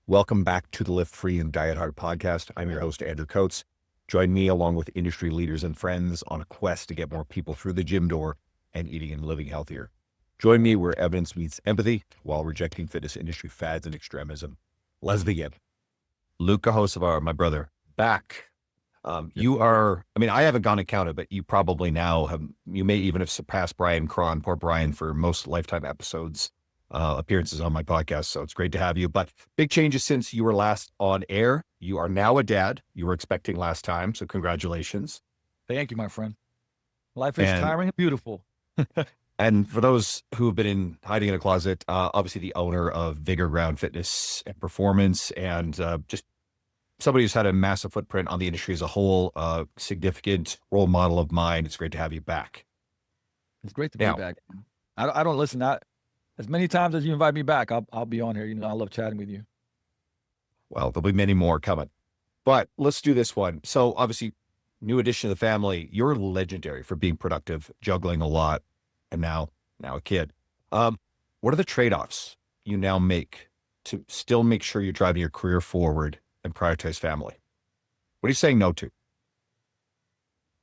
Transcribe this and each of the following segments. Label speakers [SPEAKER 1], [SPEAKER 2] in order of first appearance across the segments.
[SPEAKER 1] Welcome back to the Lift Free and Diet Hard podcast. I'm your host, Andrew Coates. Join me along with industry leaders and friends on a quest to get more people through the gym door and eating and living healthier. Join me where evidence meets empathy while rejecting fitness industry fads and extremism. Let's begin. Luka Hocevar, my brother, back. You are, I haven't gone and counted, but you probably now have, you may even have surpassed Brian Cron, poor Brian, for most lifetime episodes. Appearances on my podcast. So it's great to have you, but big changes since you were last on air. You are now a dad. You were expecting last time. So congratulations.
[SPEAKER 2] Thank you, my friend. Life is tiring and beautiful.
[SPEAKER 1] And for those who have been hiding in a closet, obviously the owner of Vigor Ground Fitness and Performance, and just somebody who's had a massive footprint on the industry as a whole, significant role model of mine. It's great to have you back.
[SPEAKER 2] It's great to be back. I don't listen. As many times as you invite me back, I'll be on here. You know, I love chatting with you.
[SPEAKER 1] Well, there'll be many more coming, but let's do this one. So obviously, new addition to the family. You're legendary for being productive, juggling a lot, and now a kid. What are the trade-offs you now make to still make sure you're driving your career forward and prioritize family? What are you saying no to?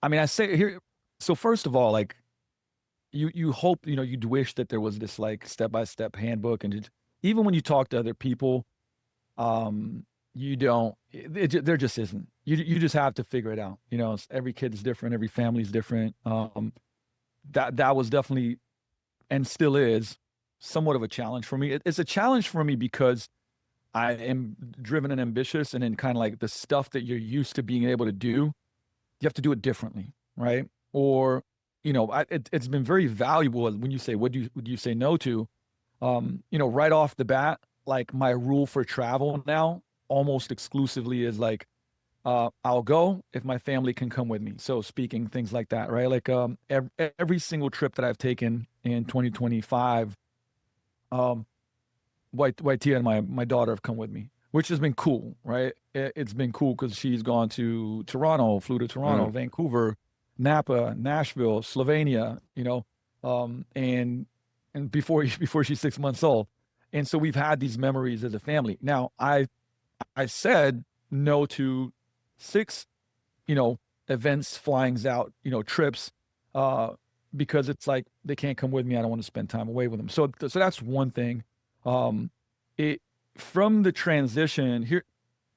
[SPEAKER 2] I say here. So first of all, like, you hope, you'd wish that there was this like step-by-step handbook, and even when you talk to other people, you don't, there just isn't. You just have to figure it out. Every kid is different. Every family is different. That was definitely, and still is, somewhat of a challenge for me. It's a challenge for me because I am driven and ambitious, and then kind of like the stuff that you're used to being able to do, you have to do it differently, right? Or it's been very valuable when you say, would you say no to? Right off the bat, like my rule for travel now almost exclusively is like, I'll go if my family can come with me. So speaking things like that, right? Like every single trip that I've taken in 2025, White Tia and my daughter have come with me, which has been cool, right? It's been cool because she's gone to Toronto, flew to Toronto, Vancouver, Napa, Nashville, Slovenia, and before she's 6 months old. And so we've had these memories as a family. Now I said no to 6, events, flyings out, trips, because it's like, they can't come with me. I don't want to spend time away with them. So that's one thing. From the transition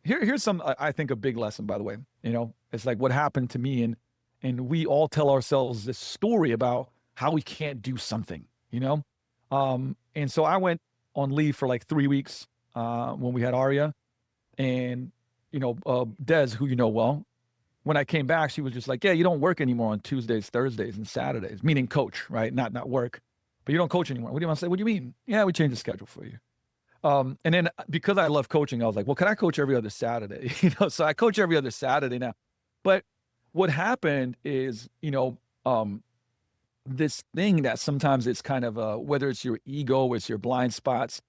[SPEAKER 2] here's some, I think, a big lesson, by the way. It's like what happened to me, and we all tell ourselves this story about how we can't do something, and so I went on leave for like 3 weeks, when we had Aria, and, Des, who you know well, when I came back, she was just like, yeah, you don't work anymore on Tuesdays, Thursdays, and Saturdays, meaning coach, right? Not work, but you don't coach anymore. What do you want to say? What do you mean? Yeah, we changed the schedule for you. And then because I love coaching, I was like, well, can I coach every other Saturday? So I coach every other Saturday now. But what happened is, this thing that sometimes it's kind of whether it's your ego, it's your blind spots,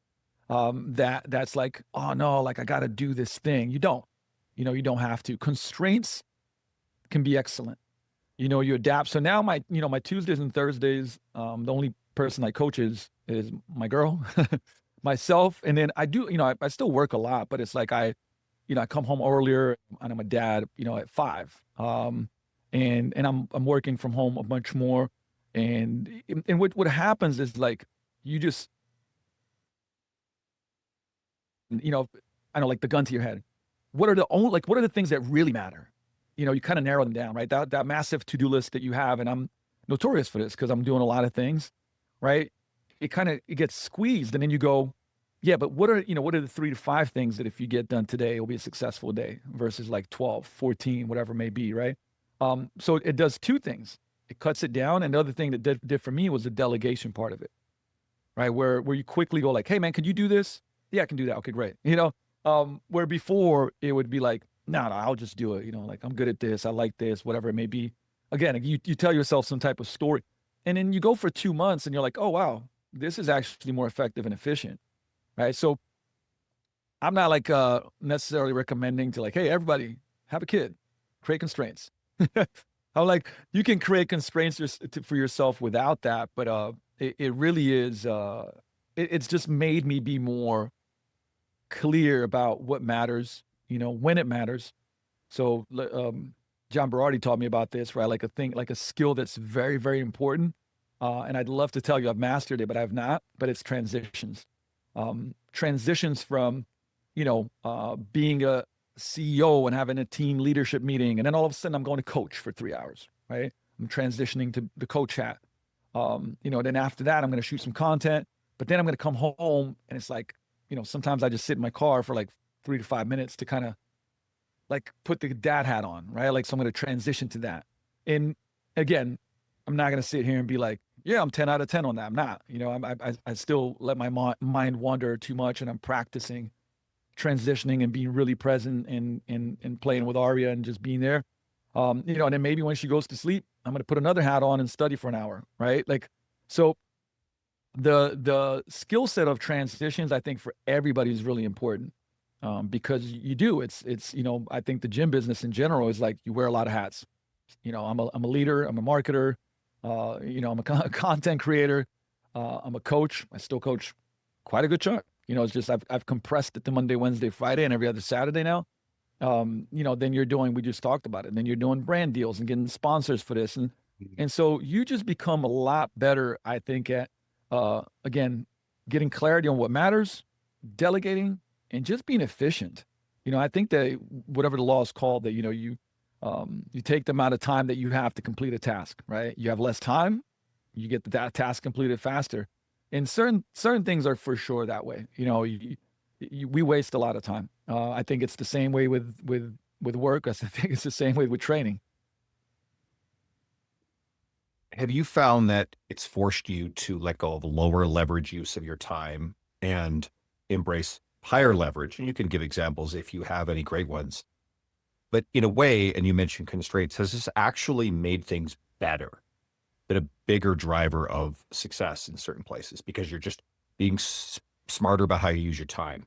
[SPEAKER 2] that's like, oh no, like I got to do this thing. You don't have to. Constraints can be excellent. You adapt. So now my Tuesdays and Thursdays, the only person I coach is my girl, myself. And then I do, I still work a lot, but it's like I come home earlier, and I'm a dad, at 5. And I'm working from home a bunch more. And what happens is, like, you just, I know, like the gun to your head. What are the things that really matter? You kind of narrow them down, right? That massive to-do list that you have, and I'm notorious for this because I'm doing a lot of things, right? It gets squeezed, and then you go, yeah, but what are the 3 to 5 things that if you get done today, it'll be a successful day, versus like 12, 14, whatever it may be, right? So it does 2 things. It cuts it down, and the other thing that did for me was the delegation part of it, right? Where you quickly go like, hey man, could you do this? Yeah, I can do that. Okay, great. Where before it would be like, no, I'll just do it. Like, I'm good at this. I like this, whatever it may be. Again, you tell yourself some type of story, and then you go for 2 months and you're like, oh, wow, this is actually more effective and efficient. Right. So I'm not like, necessarily recommending to like, hey, everybody have a kid, create constraints. I'm like, you can create constraints for yourself without that. But, it really is, it's just made me be more clear about what matters, when it matters. So, John Berardi taught me about this, right? Like a thing, like a skill that's very, very important. And I'd love to tell you I've mastered it, but I've not. But it's transitions. Transitions from, being a CEO and having a team leadership meeting, and then all of a sudden I'm going to coach for 3 hours, right? I'm transitioning to the coach hat. Then after that I'm going to shoot some content, but then I'm going to come home and it's like, sometimes I just sit in my car for like 3 to 5 minutes to kind of like put the dad hat on, right? Like, so I'm going to transition to that. And again, I'm not going to sit here and be like, yeah, I'm 10 out of 10 on that. I'm not, I still let my mind wander too much, and I'm practicing transitioning and being really present and playing with Aria and just being there. And then maybe when she goes to sleep, I'm going to put another hat on and study for an hour, right? Like, so the skill set of transitions, I think for everybody is really important. Because you do, it's, I think the gym business in general is like, you wear a lot of hats. I'm a leader, I'm a marketer, I'm a content creator, I'm a coach. I still coach quite a good chunk. It's just, I've compressed it to Monday, Wednesday, Friday, and every other Saturday now. Then you're doing, we just talked about it. And then you're doing brand deals and getting sponsors for this. And so you just become a lot better, I think, at, again, getting clarity on what matters, delegating, and just being efficient. I think that whatever the law is called, that, you take the amount of time that you have to complete a task, right? You have less time, you get that task completed faster. And certain things are for sure that way. We waste a lot of time. I think it's the same way with work. I think it's the same way with training.
[SPEAKER 1] Have you found that it's forced you to let go of lower leverage use of your time and embrace higher leverage? And you can give examples if you have any great ones. But in a way, and you mentioned constraints, has this actually made things better, been a bigger driver of success in certain places because you're just being smarter about how you use your time?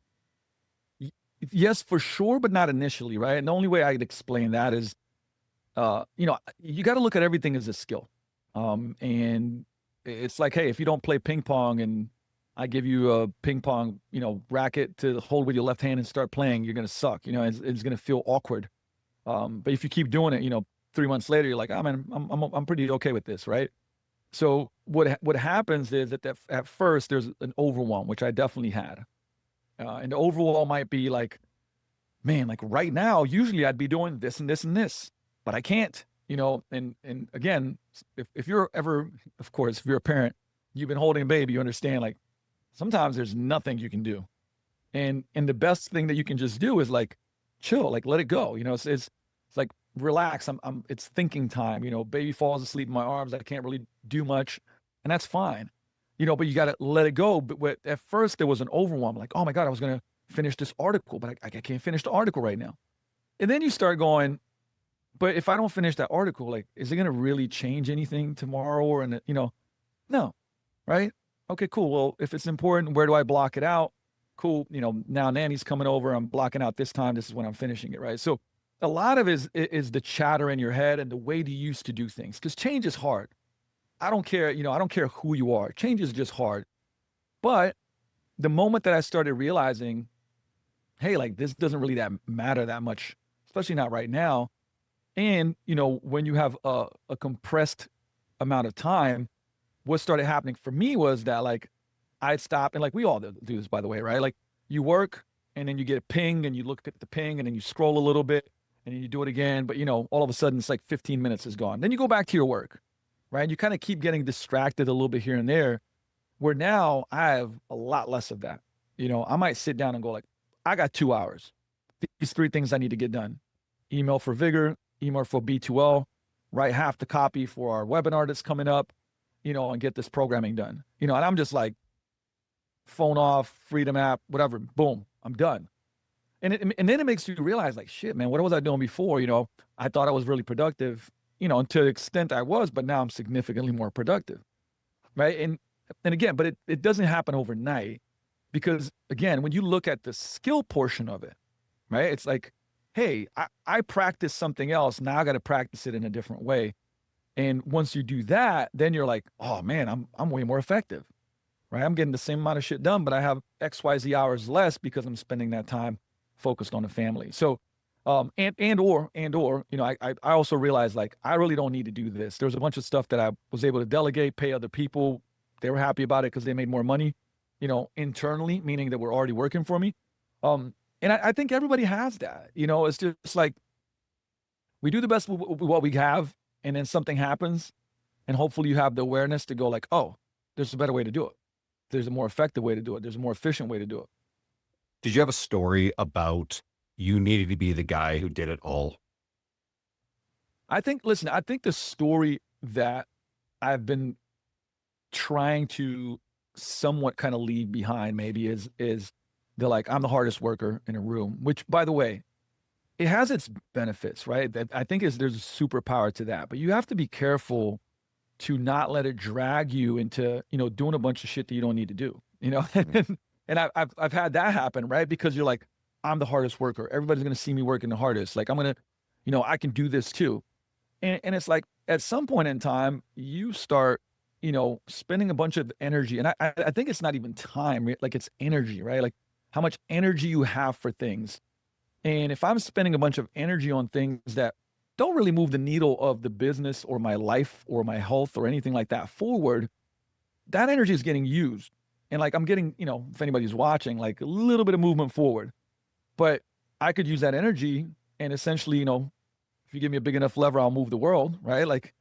[SPEAKER 2] Yes, for sure, but not initially, right? And the only way I'd explain that is, you got to look at everything as a skill. And it's like, hey, if you don't play ping pong and I give you a ping pong, racket to hold with your left hand and start playing, you're going to suck, it's going to feel awkward. But if you keep doing it, 3 months later, you're like, oh man, I'm pretty okay with this. Right. So what happens is that at first there's an overwhelm, which I definitely had. And the overwhelm might be like, man, like right now, usually I'd be doing this and this and this, but I can't, and again, if you're ever, of course, if you're a parent, you've been holding a baby, you understand, like, sometimes there's nothing you can do. And the best thing that you can just do is like chill, like let it go. It's like relax. It's thinking time. Baby falls asleep in my arms. I can't really do much, and that's fine. But you got to let it go. But at first there was an overwhelm, like, oh my God, I was gonna finish this article, but I can't finish the article right now. And then you start going, but if I don't finish that article, like, is it gonna really change anything tomorrow or no, right? Okay, cool. Well, if it's important, where do I block it out? Cool. Now Nanny's coming over. I'm blocking out this time. This is when I'm finishing it, right? So a lot of it is the chatter in your head and the way you used to do things, because change is hard. I don't care, I don't care who you are. Change is just hard. But the moment that I started realizing, hey, like this doesn't really matter that much, especially not right now. And, when you have a compressed amount of time, what started happening for me was that, like, I'd stop, and like we all do this, by the way, right? Like, you work and then you get a ping and you look at the ping and then you scroll a little bit and then you do it again. But, all of a sudden it's like 15 minutes is gone. Then you go back to your work, right? You kind of keep getting distracted a little bit here and there, where now I have a lot less of that. I might sit down and go like, I got 2 hours. These 3 things I need to get done. Email for Vigor, email for B2L, write half the copy for our webinar that's coming up, and get this programming done. And I'm just like, phone off, Freedom app, whatever, boom, I'm done. And then it makes you realize, like, shit, man, what was I doing before? I thought I was really productive, and to the extent I was, but now I'm significantly more productive, right? And again, but it doesn't happen overnight, because again, when you look at the skill portion of it, right, it's like, hey, I practice something else, now I got to practice it in a different way. And once you do that, then you're like, oh man, I'm way more effective. right? I'm getting the same amount of shit done, but I have XYZ hours less because I'm spending that time focused on the family. So, or, you know, I also realized like, I really don't need to do this. There's a bunch of stuff that I was able to delegate, pay other people. They were happy about it because they made more money, you know, internally, meaning that we're already working for me. And I think everybody has that, you know, it's just like, we do the best with what we have, and then something happens, and hopefully you have the awareness to go like, oh, there's a better way to do it. There's a more effective way to do it. There's a more efficient way to do it.
[SPEAKER 1] Did you have a story about you needing to be the guy who did it all?
[SPEAKER 2] I think the story that I've been trying to somewhat kind of leave behind maybe is the like, I'm the hardest worker in a room, which by the way, it has its benefits, right? That I think there's a superpower to that, but you have to be careful to not let it drag you into, you know, doing a bunch of shit that you don't need to do, you know? And I've had that happen, right? Because you're like, I'm the hardest worker. Everybody's going to see me working the hardest. Like, I'm going to, you know, I can do this too. And it's like, at some point in time, you start, you know, spending a bunch of energy. And I think it's not even time, like it's energy, right? Like how much energy you have for things. And if I'm spending a bunch of energy on things that don't really move the needle of the business or my life or my health or anything like that forward, that energy is getting used. And like I'm getting, you know, if anybody's watching, like a little bit of movement forward. But I could use that energy and essentially, you know, if you give me a big enough lever, I'll move the world, right? Like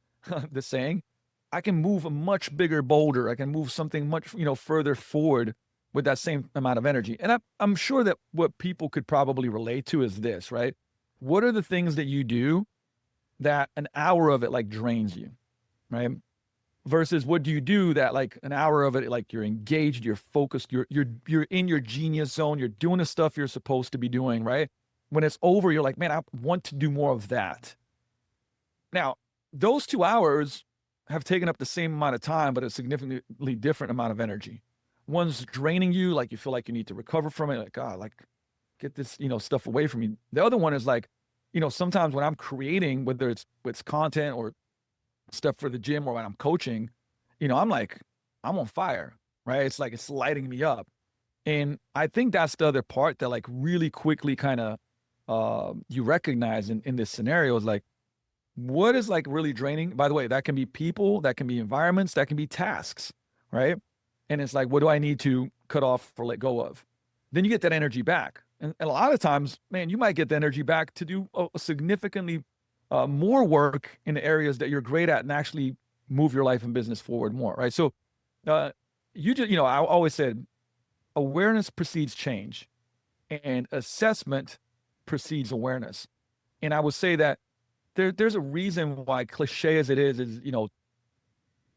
[SPEAKER 2] the saying, I can move a much bigger boulder. I can move something much, you know, further forward with that same amount of energy. And I'm sure that what people could probably relate to is this, right? What are the things that you do that an hour of it like drains you, right? Versus what do you do that like an hour of it, like you're engaged, you're focused, you're in your genius zone, you're doing the stuff you're supposed to be doing, right? When it's over, you're like, man, I want to do more of that. Now, those 2 hours have taken up the same amount of time, but a significantly different amount of energy. One's draining you, like you feel like you need to recover from it, like, God, like get this, you know, stuff away from you. The other one is like, you know, sometimes when I'm creating, whether it's content or stuff for the gym or when I'm coaching, you know, I'm like, I'm on fire, right? It's like, it's lighting me up. And I think that's the other part that like really quickly kind of you recognize in this scenario is like, what is like really draining? By the way, that can be people, that can be environments, that can be tasks, right? And it's like, what do I need to cut off or let go of? Then you get that energy back. And a lot of times, man, you might get the energy back to do a significantly more work in the areas that you're great at and actually move your life and business forward more, right? So you just, you know, I always said awareness precedes change and assessment precedes awareness. And I would say that there's a reason why, cliche as it is, you know,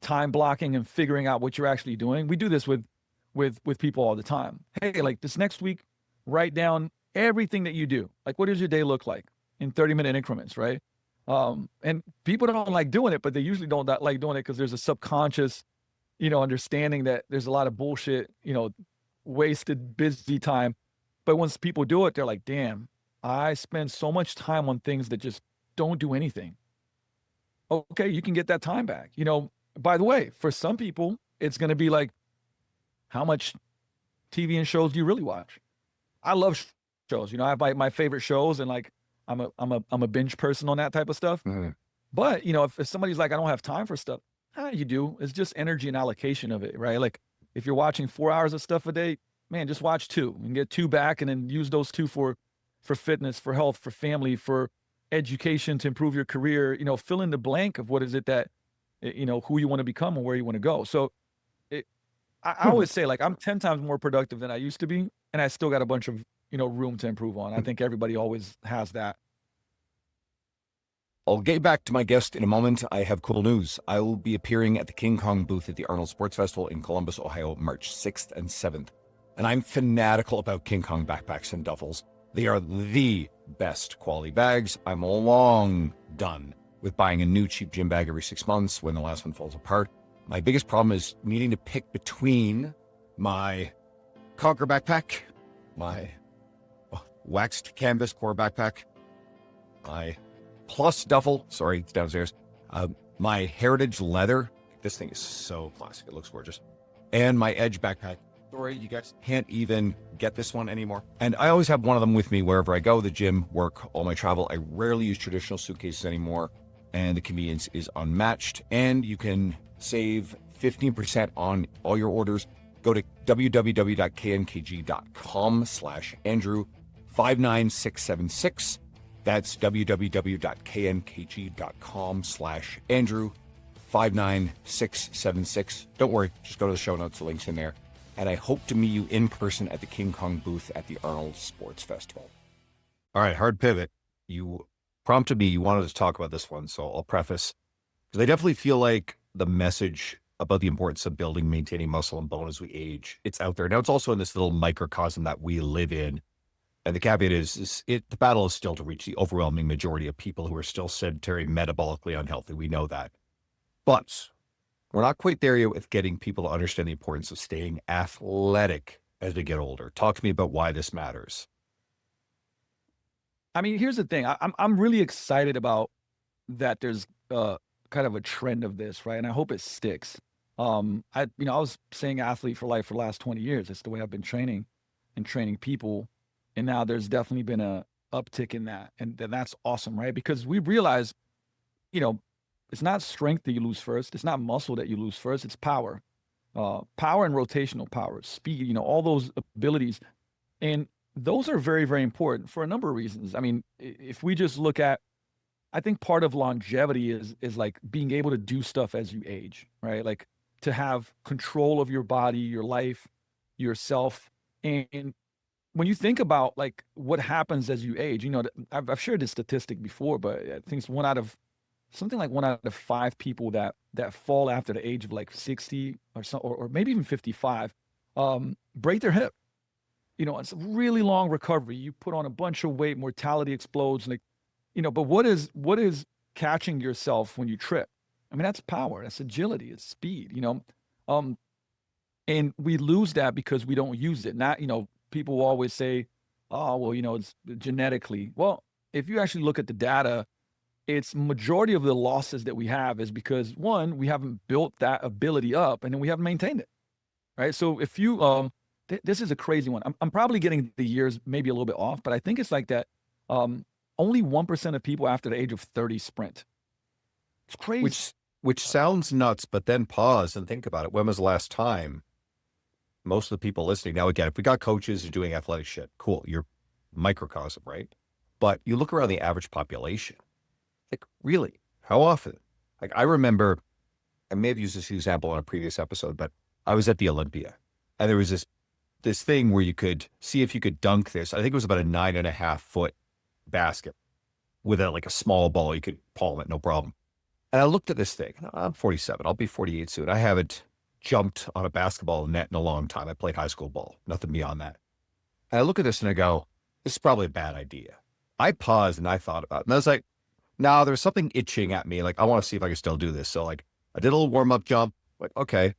[SPEAKER 2] time blocking and figuring out what you're actually doing. We do this with people all the time. Hey, like this next week, write down everything that you do. Like, what does your day look like in 30-minute increments, right? And people don't like doing it, but they usually don't like doing it because there's a subconscious, you know, understanding that there's a lot of bullshit, you know, wasted busy time. But once people do it, they're like, damn, I spend so much time on things that just don't do anything. Okay, you can get that time back. You know, by the way, for some people, it's going to be like, how much TV and shows do you really watch? I love shows. You know, I have my favorite shows, and like I'm a binge person on that type of stuff.
[SPEAKER 1] Mm-hmm.
[SPEAKER 2] But you know, if somebody's like, I don't have time for stuff, you do. It's just energy and allocation of it, right? Like if you're watching 4 hours of stuff a day, man, just watch 2 and get 2 back, and then use those 2 for fitness, for health, for family, for education, to improve your career. You know, fill in the blank of what is it that, you know, who you want to become and where you want to go. So I always say, like, I'm 10 times more productive than I used to be, and I still got a bunch of, you know, room to improve on. I think everybody always has that.
[SPEAKER 1] I'll get back to my guest in a moment. I have cool news. I will be appearing at the King Kong booth at the Arnold Sports Festival in Columbus, Ohio, March 6th and 7th. And I'm fanatical about King Kong backpacks and duffels. They are the best quality bags. I'm long done with buying a new cheap gym bag every 6 months when the last one falls apart. My biggest problem is needing to pick between my Conquer backpack, my waxed canvas core backpack, my Plus duffel, sorry, it's downstairs, my Heritage leather. This thing is so classic. It looks gorgeous. and my Edge backpack. Sorry, you guys can't even get this one anymore. And I always have one of them with me wherever I go, the gym, work, all my travel. I rarely use traditional suitcases anymore, and the convenience is unmatched. And you can save 15% on all your orders. Go to www.knkg.com/Andrew59676. That's www.knkg.com/Andrew59676. Don't worry, just go to the show notes, the link's in there. And I hope to meet you in person at the King Kong booth at the Arnold Sports Festival. All right, hard pivot. You prompted me, you wanted to talk about this one, so I'll preface. Because I definitely feel like the message about the importance of building, maintaining muscle and bone as we age, it's out there. Now, it's also in this little microcosm that we live in. And the caveat is the battle is still to reach the overwhelming majority of people who are still sedentary, metabolically unhealthy. We know that. But we're not quite there yet with getting people to understand the importance of staying athletic as we get older. Talk to me about why this matters.
[SPEAKER 2] I mean, here's the thing. I'm really excited about that. There's kind of a trend of this, right? And I hope it sticks. I was saying athlete for life for the last 20 years. That's the way I've been training and training people. And now there's definitely been a uptick in that. And that's awesome, right? Because we realize, it's not strength that you lose first. It's not muscle that you lose first. It's power. Power and rotational power, speed, all those abilities. And those are very, very important for a number of reasons. I mean, if we just look at, I think part of longevity is like being able to do stuff as you age, right? Like to have control of your body, your life, yourself. And when you think about like what happens as you age, I've shared this statistic before, but I think it's one out of 5 people that fall after the age of like 60 or so, or maybe even 55, break their hip. It's a really long recovery. You put on a bunch of weight, mortality explodes. Like, but what is catching yourself when you trip? I mean, that's power, that's agility, it's speed, and we lose that because we don't use it. Not, people will always say, oh, well, it's genetically. Well, if you actually look at the data, it's majority of the losses that we have is because one, we haven't built that ability up, and then we haven't maintained it. Right. So if you, this is a crazy one. I'm probably getting the years maybe a little bit off, but I think it's like that. Only 1% of people after the age of 30 sprint. It's crazy.
[SPEAKER 1] Which sounds nuts, but then pause and think about it. When was the last time most of the people listening? Now, again, if we got coaches who are doing athletic shit, cool. You're microcosm, right? But you look around the average population, like really, how often? Like I remember, I may have used this example on a previous episode, but I was at the Olympia and there was this thing where you could see if you could dunk this. I think it was about a 9.5-foot basket with like a small ball. You could palm it, no problem. And I looked at this thing. I'm 47. I'll be 48 soon. I haven't jumped on a basketball net in a long time. I played high school ball, nothing beyond that. And I look at this and I go, this is probably a bad idea. I paused and I thought about it. And I was like, no, there's something itching at me. Like, I want to see if I can still do this. So like I did a little warm-up jump, like, okay.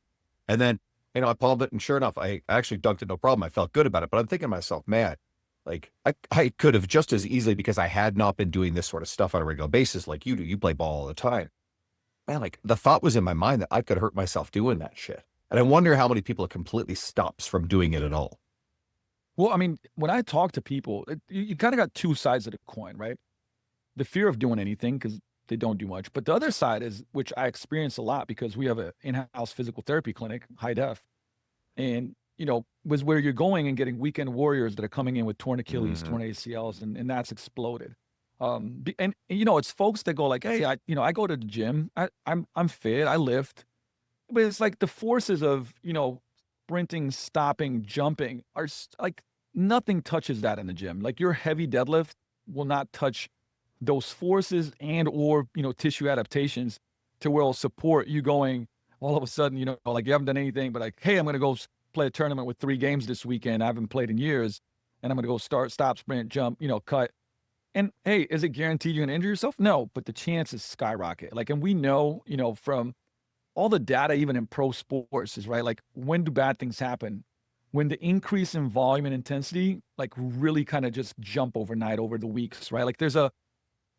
[SPEAKER 1] And then, I palmed it and sure enough, I actually dunked it, no problem. I felt good about it, but I'm thinking to myself, man, like I could have just as easily, because I had not been doing this sort of stuff on a regular basis like you do. You play ball all the time. Man, like the thought was in my mind that I could hurt myself doing that shit. And I wonder how many people it completely stops from doing it at all.
[SPEAKER 2] Well, I mean, when I talk to people, you kind of got two sides of the coin, right? The fear of doing anything because they don't do much. But the other side is, which I experience a lot because we have an in-house physical therapy clinic, high def. And, was where you're going and getting weekend warriors that are coming in with torn Achilles, torn ACLs, and that's exploded. And it's folks that go like, hey, I go to the gym, I'm fit, I lift, but it's like the forces of, sprinting, stopping, jumping are like nothing touches that in the gym. Like your heavy deadlift will not touch those forces and or tissue adaptations to where it'll support you going all of a sudden, like you haven't done anything, but like, hey, I'm going to go play a tournament with 3 games this weekend. I haven't played in years, and I'm going to go stop, sprint, jump, cut. And hey, is it guaranteed you're going to injure yourself? No, but the chances skyrocket. Like, and we know, from all the data, even in pro sports, is right. Like, when do bad things happen? When the increase in volume and intensity, like, really kind of just jump overnight over the weeks, right? Like, there's a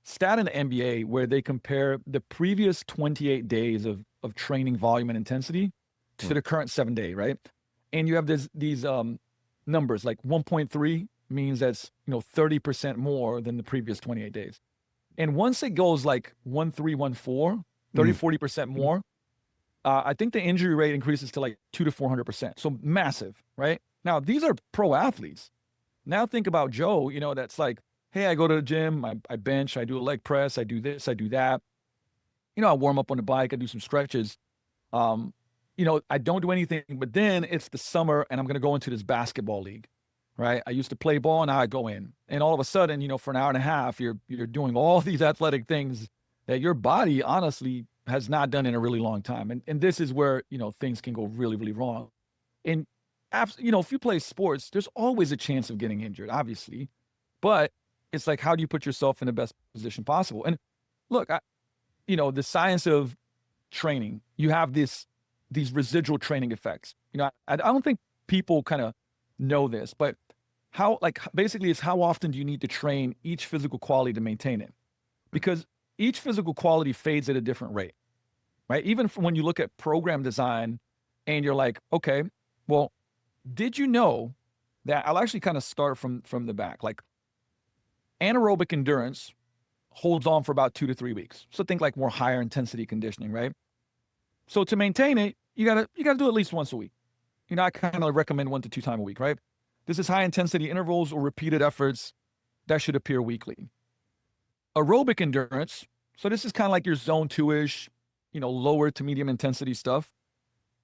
[SPEAKER 2] stat in the NBA where they compare the previous 28 days of training volume and intensity to the current 7-day, right? And you have these numbers, like 1.3 means that's 30% more than the previous 28 days. And once it goes like 1.3, 1.4, 40% more, I think the injury rate increases to like 200 to 400%. So massive, right? Now, these are pro athletes. Now think about Joe, that's like, hey, I go to the gym, I bench, I do a leg press, I do this, I do that. I warm up on the bike, I do some stretches. I don't do anything, but then it's the summer and I'm going to go into this basketball league, right? I used to play ball, now I go in. And all of a sudden, for an hour and a half, you're doing all these athletic things that your body honestly has not done in a really long time. And this is where, things can go really, really wrong. And, if you play sports, there's always a chance of getting injured, obviously. But it's like, how do you put yourself in the best position possible? And look, the science of training, you have these residual training effects. I don't think people kind of know this, but basically it's how often do you need to train each physical quality to maintain it? Because each physical quality fades at a different rate, right? Even when you look at program design and you're like, okay, well, did you know that I'll actually kind of start from the back, like anaerobic endurance holds on for about 2 to 3 weeks. So think like more higher intensity conditioning, right? So to maintain it, you gotta do at least once a week. I kind of recommend 1 to 2 times a week, right? This is high intensity intervals or repeated efforts that should appear weekly. Aerobic endurance, so this is kind of like your zone 2-ish, lower to medium intensity stuff.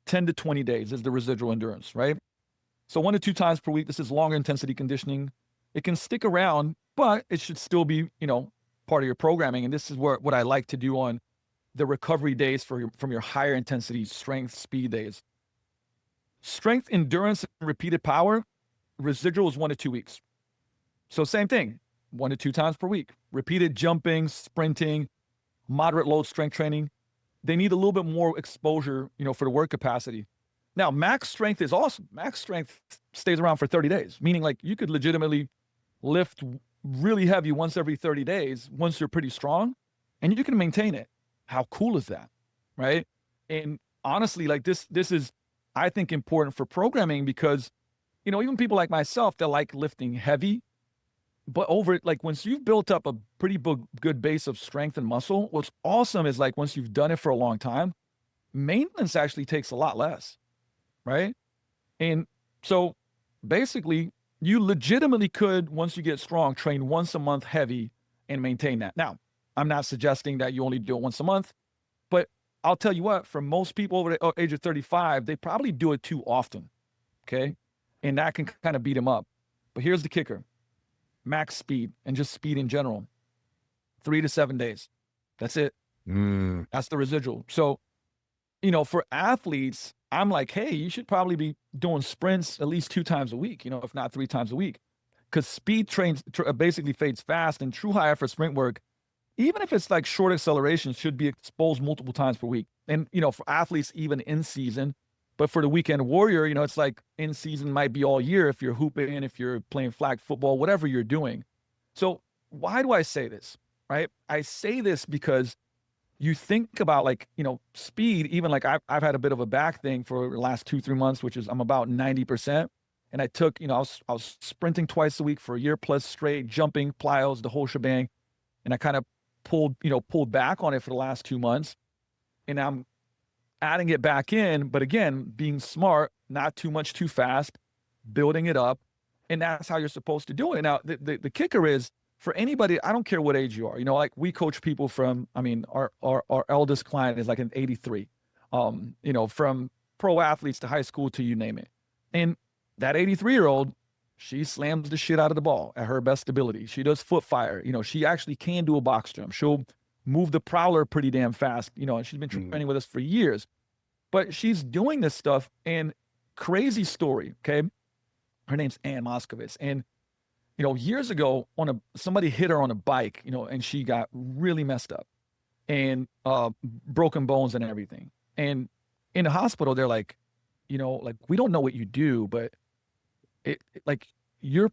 [SPEAKER 2] 10 to 20 days is the residual endurance, right? So 1 to 2 times per week, this is longer intensity conditioning. It can stick around, but it should still be, part of your programming. And this is what I like to do on the recovery days from your higher intensity strength speed days. Strength, endurance, and repeated power, residual is 1 to 2 weeks. So same thing, 1 to 2 times per week. Repeated jumping, sprinting, moderate load strength training. They need a little bit more exposure, for the work capacity. Now, max strength is awesome. Max strength stays around for 30 days, meaning like you could legitimately lift really heavy once every 30 days once you're pretty strong, and you can maintain it. How cool is that, right? And honestly, like this is, I think, important for programming because, even people like myself that like lifting heavy, but once you've built up a pretty good base of strength and muscle, what's awesome is like once you've done it for a long time, maintenance actually takes a lot less, right? And so basically you legitimately could, once you get strong, train once a month heavy and maintain that. Now, I'm not suggesting that you only do it once a month, but I'll tell you what, for most people over the age of 35, they probably do it too often, okay? And that can kind of beat them up. But here's the kicker. Max speed and just speed in general, 3 to 7 days. That's it. That's the residual. So, for athletes, I'm like, hey, you should probably be doing sprints at least 2 times a week, if not 3 times a week. Because speed basically fades fast, and true high effort sprint work, even if it's like short acceleration, should be exposed multiple times per week. And, for athletes, even in season, but for the weekend warrior, it's like in season might be all year if you're hooping, if you're playing flag football, whatever you're doing. So why do I say this, right? I say this because you think about like, speed, even like I've had a bit of a back thing for the last 2-3 months, which is I'm about 90%. And I took, I was sprinting twice a week for a year plus straight, jumping, plyos, the whole shebang. And I kind of pulled back on it for the last 2 months. And I'm adding it back in, but again, being smart, not too much too fast, building it up. And that's how you're supposed to do it. Now, the kicker is, for anybody, I don't care what age you are, like we coach people from, our eldest client is like an 83, from pro athletes to high school to you name it. And that 83-year-old, she slams the shit out of the ball at her best ability. She does foot fire. She actually can do a box jump. She'll move the prowler pretty damn fast, and she's been training with us for years. But she's doing this stuff, and crazy story, okay? Her name's Ann Moskovitz. And years ago, somebody hit her on a bike, and she got really messed up and broken bones and everything. And in the hospital, they're like, we don't know what you do, but you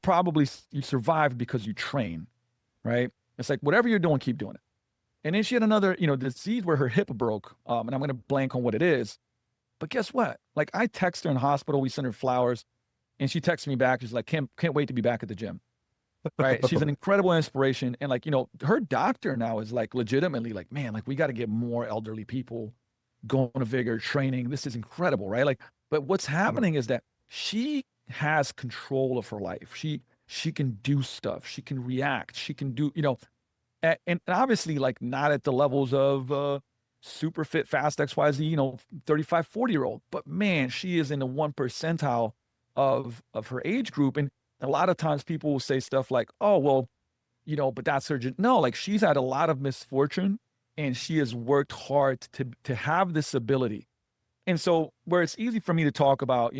[SPEAKER 2] survived because you train, right? It's like, whatever you're doing, keep doing it. And then she had another, disease where her hip broke, and I'm going to blank on what it is. But guess what? Like I text her in the hospital, we sent her flowers, and she texted me back. She's like, can't wait to be back at the gym. Right. She's an incredible inspiration. And like, her doctor now is like legitimately like, man, like we got to get more elderly people going to vigor training. This is incredible. Right. Like, but what's happening is that she has control of her life. She can do stuff. She can react. She can do, and obviously like not at the levels of super fit, fast XYZ, 35, 40-year-old. But man, she is in the 1 percentile of her age group. And a lot of times people will say stuff like, oh, well, but that's her. No, like she's had a lot of misfortune and she has worked hard to have this ability. And so where it's easy for me to talk about,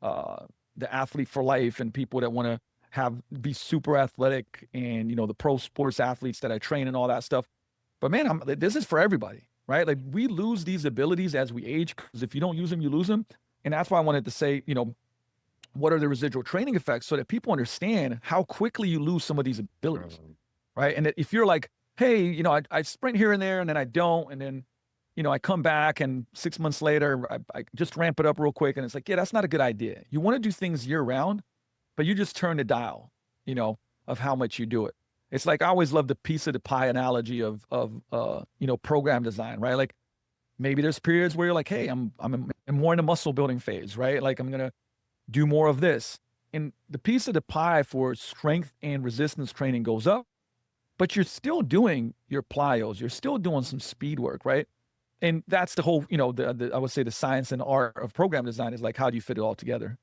[SPEAKER 2] the athlete for life and people that want to be super athletic and, the pro sports athletes that I train and all that stuff. But man, this is for everybody, right? Like we lose these abilities as we age because if you don't use them, you lose them. And that's why I wanted to say, what are the residual training effects so that people understand how quickly you lose some of these abilities, right? And that if you're like, hey, I sprint here and there and then I don't, and then, I come back and 6 months later, I just ramp it up real quick. And it's like, yeah, that's not a good idea. You want to do things year round, but you just turn the dial, of how much you do it. It's like, I always love the piece of the pie analogy of program design, right? Like maybe there's periods where you're like, hey, I'm more in a muscle building phase, right? Like I'm going to do more of this. And the piece of the pie for strength and resistance training goes up, but you're still doing your plyos. You're still doing some speed work, right? And that's the whole, I would say the science and art of program design is like, how do you fit it all together?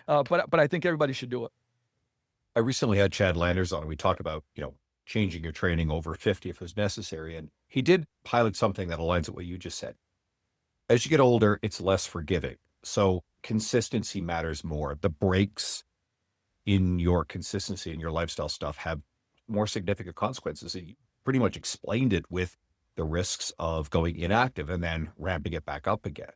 [SPEAKER 2] But I think everybody should do it.
[SPEAKER 1] I recently had Chad Landers on and we talked about, changing your training over 50 if it was necessary. And he did pilot something that aligns with what you just said. As you get older, it's less forgiving. So consistency matters more. The breaks in your consistency and your lifestyle stuff have more significant consequences. And you pretty much explained it with the risks of going inactive and then ramping it back up again.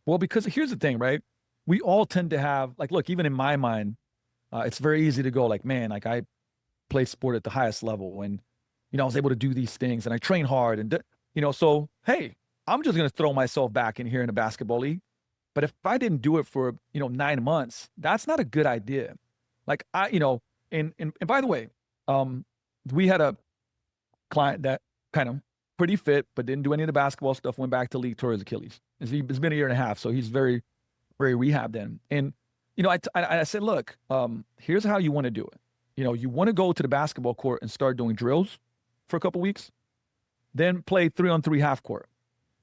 [SPEAKER 2] Well, because here's the thing, right? We all tend to have, like, look, even in my mind, it's very easy to go like, man, like I play sport at the highest level and, I was able to do these things and I train hard and, so, hey, I'm just going to throw myself back in here in a basketball league. But if I didn't do it for, 9 months, that's not a good idea. Like and by the way, we had a client that kind of pretty fit, but didn't do any of the basketball stuff, went back to league, tore his Achilles. It's been a year and a half. So he's very, very rehabbed in. And, I said, look, here's how you want to do it. You want to go to the basketball court and start doing drills for a couple weeks, then play 3-on-3 half court,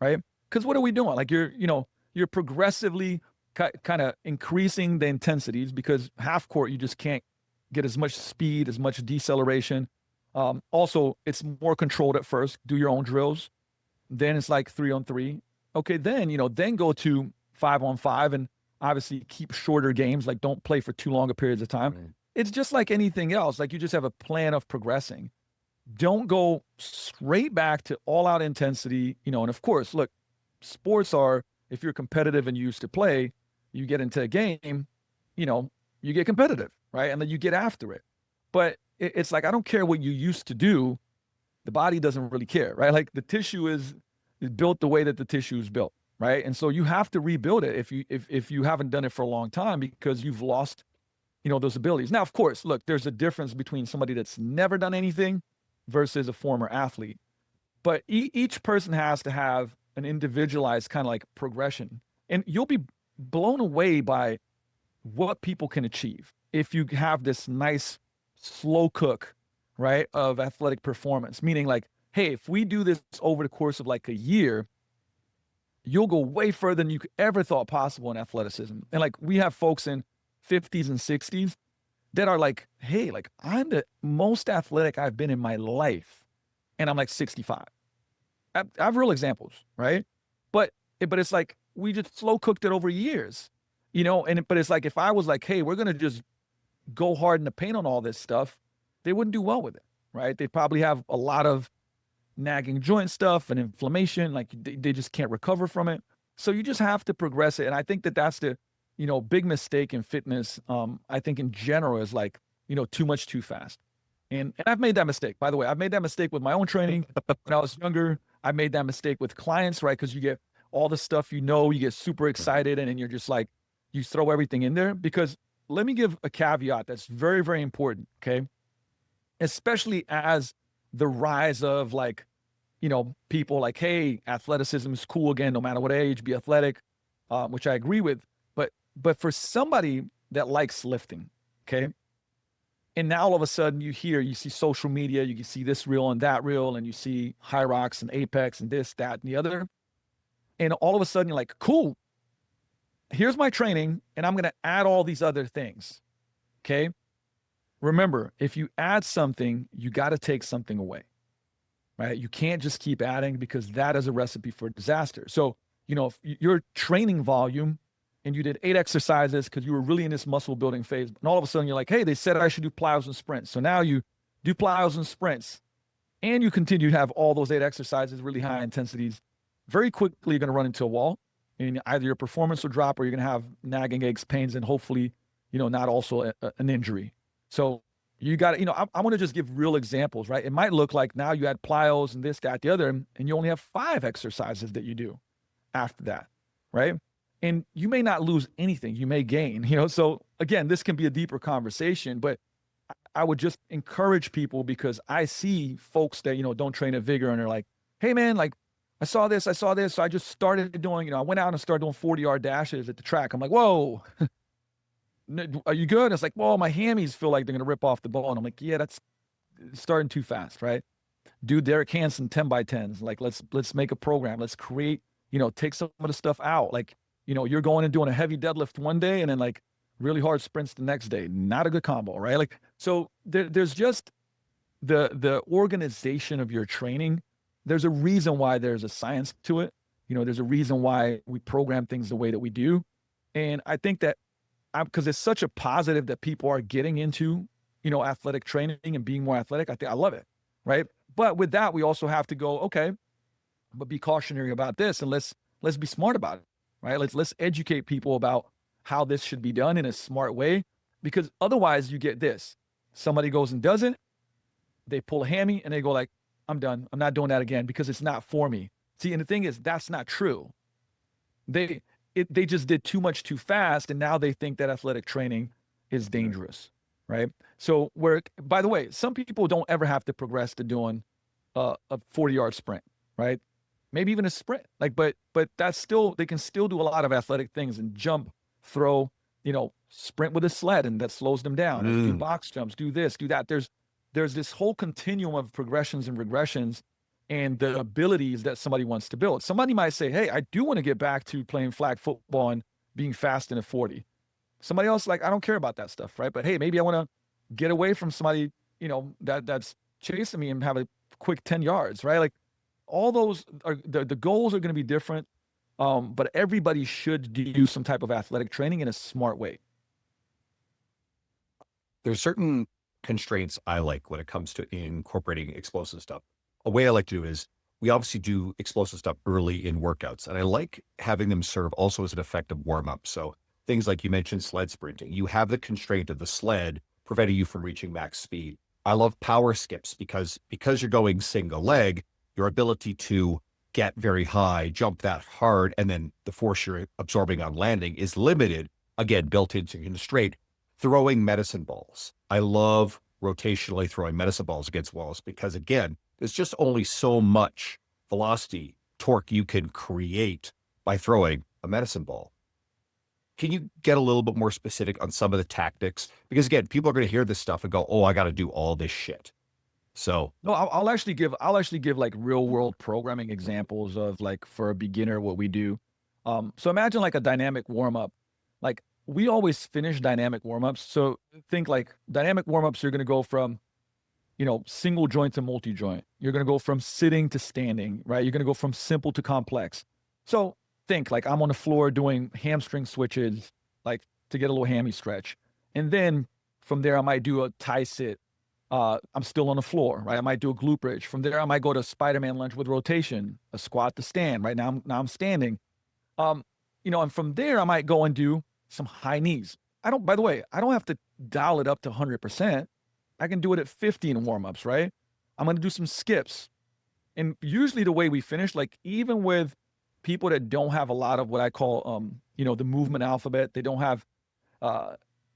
[SPEAKER 2] right? Because what are we doing? Like you're progressively kind of increasing the intensities because half court, you just can't get as much speed, as much deceleration. Also, it's more controlled at first. Do your own drills. Then it's like 3-on-3. Okay, then, then go to 5-on-5 and obviously keep shorter games. Like don't play for too long a periods of time. Right. It's just like anything else. Like you just have a plan of progressing. Don't go straight back to all out intensity, and of course, look, sports are, if you're competitive and you used to play, you get into a game, you get competitive, right? And then you get after it. But it's like, I don't care what you used to do. The body doesn't really care, right? Like the tissue is built the way that the tissue is built, right? And so you have to rebuild it if you haven't done it for a long time because you've lost, those abilities. Now, of course, look, there's a difference between somebody that's never done anything versus a former athlete. But each person has to have an individualized kind of like progression. And you'll be blown away by what people can achieve if you have this nice slow cook, right, of athletic performance. Meaning like, hey, if we do this over the course of like a year, you'll go way further than you ever thought possible in athleticism. And like we have folks in 50s and 60s that are like, hey, like I'm the most athletic I've been in my life. And I'm like 65. I have real examples, right? But it's like we just slow cooked it over years, but it's like if I was like, hey, we're going to just go hard in the paint on all this stuff, they wouldn't do well with it, right? They probably have a lot of nagging joint stuff and inflammation, like they just can't recover from it. So you just have to progress it. And I think that that's the, big mistake in fitness. I think in general is like, too much too fast. And I've made that mistake, by the way. I've made that mistake with my own training when I was younger. I made that mistake with clients, right? Because you get all the stuff, you get super excited, and then you're just like, you throw everything in there. Because let me give a caveat that's very, very important, okay? Especially as the rise of like, people like, hey, athleticism is cool again, no matter what age, be athletic, which I agree with. But for somebody that likes lifting, okay, and now all of a sudden you see social media, you can see this reel and that reel, and you see High Rocks and Apex and this, that, and the other. And all of a sudden you're like, cool, here's my training, and I'm going to add all these other things. Okay. Remember, if you add something, you got to take something away, right? You can't just keep adding, because that is a recipe for disaster. So, if your training volume, and you did 8 exercises because you were really in this muscle building phase, and all of a sudden you're like, hey, they said I should do plyos and sprints. So now you do plyos and sprints, and you continue to have all those 8 exercises, really high intensities. Very quickly, you're going to run into a wall, and either your performance will drop, or you're going to have nagging aches, pains, and hopefully, not also an injury. So you got to, I want to just give real examples, right? It might look like now you had plyos and this, that, the other, and you only have 5 exercises that you do after that, right? And you may not lose anything, you may gain, so again, this can be a deeper conversation, but I would just encourage people, because I see folks that, don't train at Vigor, and they're like, hey man, like I saw this. So I just started doing, I went out and started doing 40-yard dashes at the track. I'm like, whoa, are you good? It's like, well, my hammies feel like they're going to rip off the ball. And I'm like, yeah, that's starting too fast, right? Do Derek Hansen 10x10s. Like, let's make a program. Let's create, take some of the stuff out. Like, you're going and doing a heavy deadlift one day, and then like really hard sprints the next day. Not a good combo, right? Like, so there's just the organization of your training. There's a reason why there's a science to it. There's a reason why we program things the way that we do. And I think that because it's such a positive that people are getting into, athletic training and being more athletic, I love it, right? But with that, we also have to go, okay, but be cautionary about this, and let's be smart about it, right? Let's educate people about how this should be done in a smart way, because otherwise you get this. Somebody goes and does it, they pull a hammy, and they go like, I'm done. I'm not doing that again because it's not for me. See, and the thing is, that's not true. They just did too much too fast, and now they think that athletic training is dangerous, right? So by the way, some people don't ever have to progress to doing a 40-yard sprint, right? Maybe even a sprint, but that's still, they can still do a lot of athletic things and jump, throw, sprint with a sled, and that slows them down. Do box jumps, do this, do that. There's this whole continuum of progressions and regressions, and the abilities that somebody wants to build. Somebody might say, hey, I do want to get back to playing flag football and being fast in a 40. Somebody else, like, I don't care about that stuff, right? But hey, maybe I want to get away from somebody, that's chasing me and have a quick 10 yards, right? Like, all those are, the goals are going to be different, but everybody should do some type of athletic training in a smart way.
[SPEAKER 1] There's certain constraints I like when it comes to incorporating explosive stuff. A way I like to do is, we obviously do explosive stuff early in workouts, and I like having them serve also as an effective warm-up. So things like you mentioned sled sprinting, you have the constraint of the sled preventing you from reaching max speed. I love power skips because you're going single leg, your ability to get very high, jump that hard, and then the force you're absorbing on landing is limited, again, built into constraint. Throwing medicine balls. I love rotationally throwing medicine balls against walls, because again, there's just only so much velocity, torque you can create by throwing a medicine ball. Can you get a little bit more specific on some of the tactics? Because again, people are going to hear this stuff and go, oh, I got to do all this shit. So
[SPEAKER 2] no, I'll actually give like real world programming examples of, like, for a beginner, what we do. So imagine like a dynamic warm up. Like, we always finish dynamic warm-ups. So think like dynamic warm-ups, you're going to go from, single joint to multi-joint. You're going to go from sitting to standing, right? You're going to go from simple to complex. So think like I'm on the floor doing hamstring switches, like to get a little hammy stretch. And then from there, I might do a tie sit. I'm still on the floor, right? I might do a glute bridge. From there, I might go to Spider-Man lunge with rotation, a squat to stand. Right now I'm standing. And from there, I might go and do some high knees. By the way, I don't have to dial it up to 100%. I can do it at 50 in warm-ups, right? I'm going to do some skips. And usually the way we finish, like even with people that don't have a lot of what I call, the movement alphabet. They don't have,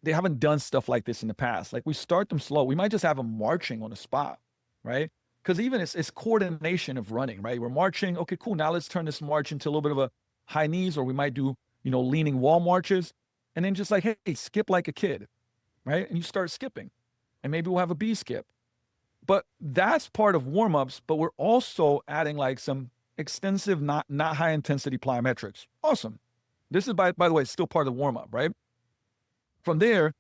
[SPEAKER 2] they haven't done stuff like this in the past. Like we start them slow. We might just have them marching on the spot, right? Because even it's coordination of running, right? We're marching. Okay, cool. Now let's turn this march into a little bit of a high knees, or we might do, leaning wall marches, and then just like, hey, skip like a kid, right? And you start skipping, and maybe we'll have a B skip. But that's part of warm-ups, but we're also adding like some extensive, not high intensity plyometrics. Awesome. This is by the way, still part of the warm-up, right? From there,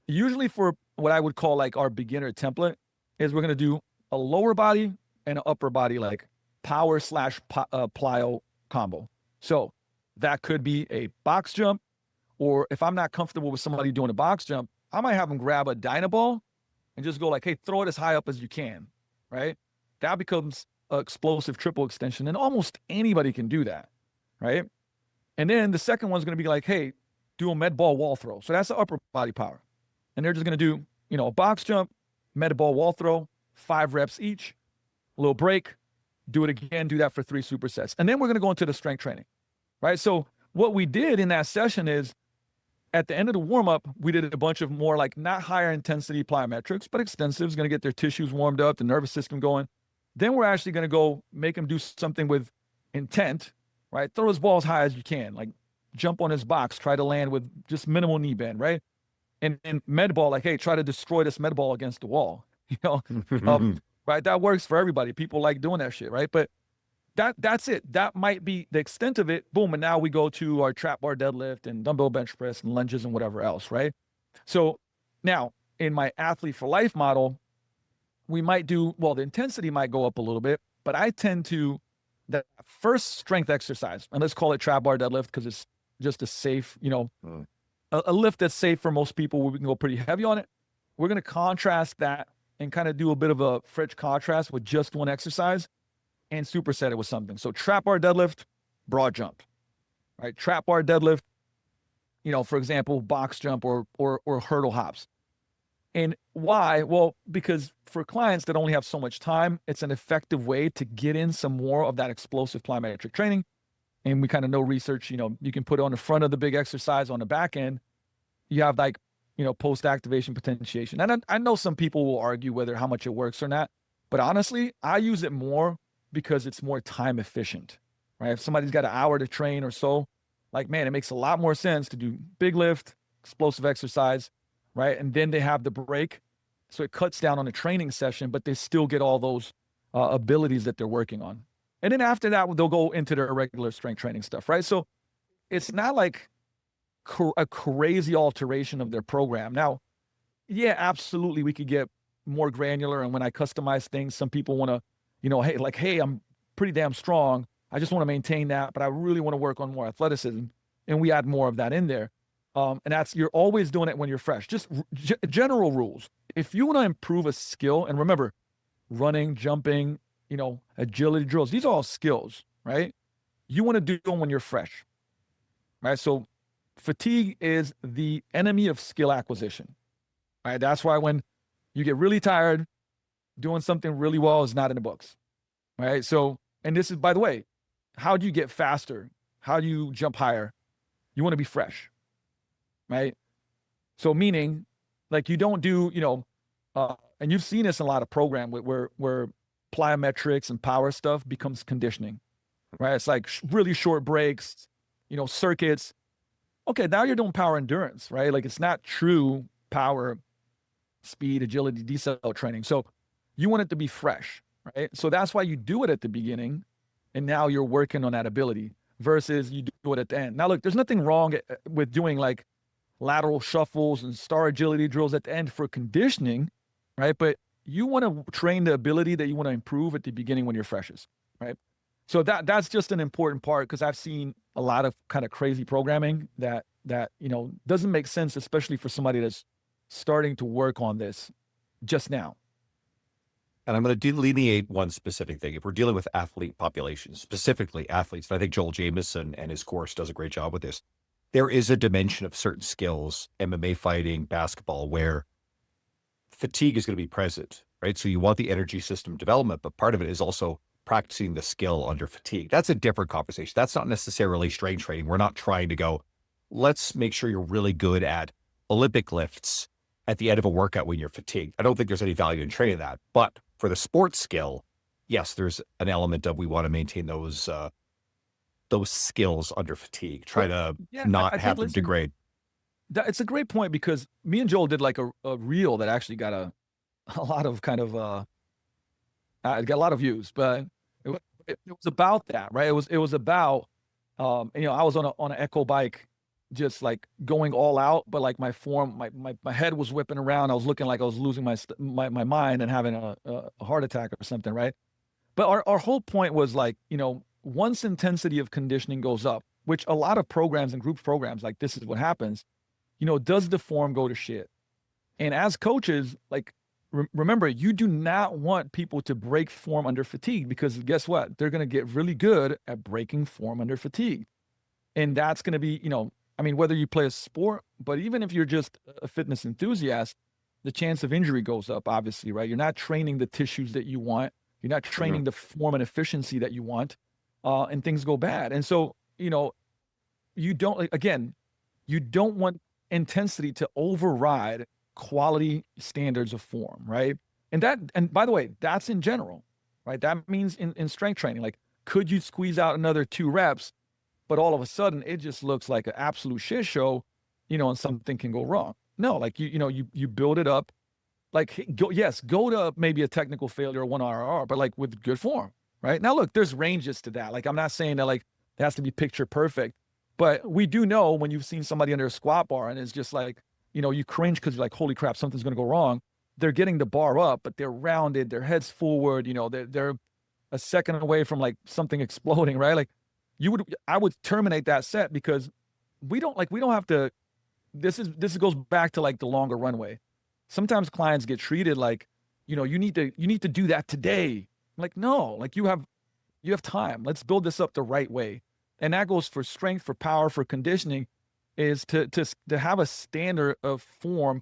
[SPEAKER 2] usually for what I would call like our beginner template is we're going to do a lower body and an upper body, like power / plyo combo. So that could be a box jump, or if I'm not comfortable with somebody doing a box jump, I might have them grab a Dynaball and just go like, hey, throw it as high up as you can, right? That becomes an explosive triple extension, and almost anybody can do that, right? And then the second one's going to be like, hey, do a med ball wall throw. So that's the upper body power. And they're just going to do, a box jump, med ball wall throw, 5 reps each, a little break, do it again, do that for 3 supersets. And then we're going to go into the strength training, right? So what we did in that session is, at the end of the warm-up, we did a bunch of more like not higher intensity plyometrics, but extensive. It's going to get their tissues warmed up, the nervous system going. Then we're actually going to go make them do something with intent, right? Throw his ball as high as you can, like jump on his box, try to land with just minimal knee bend, right? And med ball, like, hey, try to destroy this med ball against the wall, right? That works for everybody. People like doing that shit, right? But that's it. That might be the extent of it. Boom. And now we go to our trap bar deadlift and dumbbell bench press and lunges and whatever else, right? So now in my athlete for life model, we might do, well, the intensity might go up a little bit, but I tend to, the first strength exercise, and let's call it trap bar deadlift because it's just a safe, a lift that's safe for most people where we can go pretty heavy on it. We're going to contrast that and kind of do a bit of a French contrast with just one exercise and superset it with something. So trap bar deadlift, broad jump, right? Trap bar deadlift, for example, box jump or hurdle hops. And why? Well, because for clients that only have so much time, it's an effective way to get in some more of that explosive plyometric training. And we kind of know research, you can put it on the front of the big exercise, on the back end, you have like, post-activation potentiation. And I know some people will argue whether how much it works or not, but honestly, I use it more because it's more time efficient, right? If somebody's got an hour to train or so, like, man, it makes a lot more sense to do big lift, explosive exercise, right? And then they have the break. So it cuts down on the training session, but they still get all those abilities that they're working on. And then after that, they'll go into their regular strength training stuff, right? So it's not like a crazy alteration of their program. Now, yeah, absolutely, we could get more granular. And when I customize things, some people want to, hey, I'm pretty damn strong. I just want to maintain that, but I really want to work on more athleticism. And we add more of that in there. And you're always doing it when you're fresh. Just general rules. If you want to improve a skill, and remember, running, jumping, agility drills, these are all skills, right? You want to do them when you're fresh, right? So fatigue is the enemy of skill acquisition, right? That's why when you get really tired, doing something really well is not in the books, right? So, and this is, by the way, how do you get faster? How do you jump higher? You want to be fresh, right? So meaning, like, you don't do, and you've seen this in a lot of program where plyometrics and power stuff becomes conditioning, right? It's like really short breaks, circuits. Okay, now you're doing power endurance, right? Like, it's not true power, speed, agility, decel training. So you want it to be fresh, right? So that's why you do it at the beginning, and now you're working on that ability versus you do it at the end. Now, look, there's nothing wrong with doing like lateral shuffles and star agility drills at the end for conditioning, right? But you want to train the ability that you want to improve at the beginning when you're freshest, right? So that's just an important part, because I've seen a lot of kind of crazy programming that doesn't make sense, especially for somebody that's starting to work on this just now.
[SPEAKER 1] And I'm going to delineate one specific thing. If we're dealing with athlete populations, specifically athletes, and I think Joel Jamieson and his course does a great job with this, there is a dimension of certain skills, MMA fighting, basketball, where fatigue is going to be present, right? So you want the energy system development, but part of it is also practicing the skill under fatigue. That's a different conversation. That's not necessarily strength training. We're not trying to go, let's make sure you're really good at Olympic lifts at the end of a workout when you're fatigued. I don't think there's any value in training that. But for the sports skill, yes, there's an element of we want to maintain those skills under fatigue. Try to not have them degrade.
[SPEAKER 2] It's a great point, because me and Joel did like a reel that actually got a lot of kind of it got a lot of views, but it was about that, right? It was about I was on an echo bike, just like going all out, but like my form, my head was whipping around. I was looking like I was losing my mind and having a heart attack or something, right? But our whole point was like, once intensity of conditioning goes up, which a lot of programs and group programs, like this is what happens, does the form go to shit? And as coaches, like, remember, you do not want people to break form under fatigue, because guess what? They're going to get really good at breaking form under fatigue. And that's going to be, whether you play a sport, but even if you're just a fitness enthusiast, the chance of injury goes up, obviously, right? You're not training the tissues that you want. You're not training the form and efficiency that you want, and things go bad. And so, you don't want intensity to override quality standards of form, right? And by the way, that's in general, right? That means in strength training, like, could you squeeze out another 2 reps, but all of a sudden it just looks like an absolute shit show, and something can go wrong? No, like, you build it up, like, go to maybe a technical failure or 1 RR, but like with good form, right? Now, look, there's ranges to that. Like, I'm not saying that like it has to be picture perfect, but we do know when you've seen somebody under a squat bar and it's just like, you cringe because you're like, holy crap, something's going to go wrong. They're getting the bar up, but they're rounded, their head's forward, they're a second away from like something exploding, right? Like, I would terminate that set, because we don't have to, this goes back to like the longer runway. Sometimes clients get treated like, you need to do that today. Like, no, like you have time. Let's build this up the right way. And that goes for strength, for power, for conditioning, is to have a standard of form.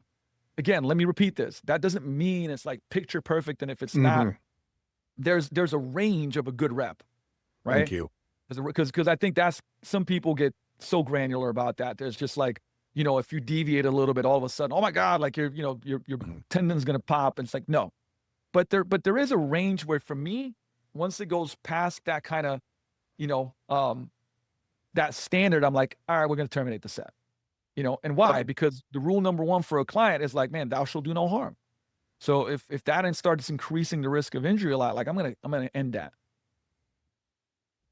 [SPEAKER 2] Again, let me repeat this. That doesn't mean it's like picture perfect. And if it's not, there's a range of a good rep, right?
[SPEAKER 1] Thank you.
[SPEAKER 2] Because I think that's, some people get so granular about that. There's just like, if you deviate a little bit, all of a sudden, oh my God, like your tendon's gonna pop. And it's like, no. But there is a range where, for me, once it goes past that kind of, that standard, I'm like, all right, we're gonna terminate the set. And why? Because the rule number 1 for a client is like, man, thou shalt do no harm. So if that starts increasing the risk of injury a lot, like I'm gonna end that.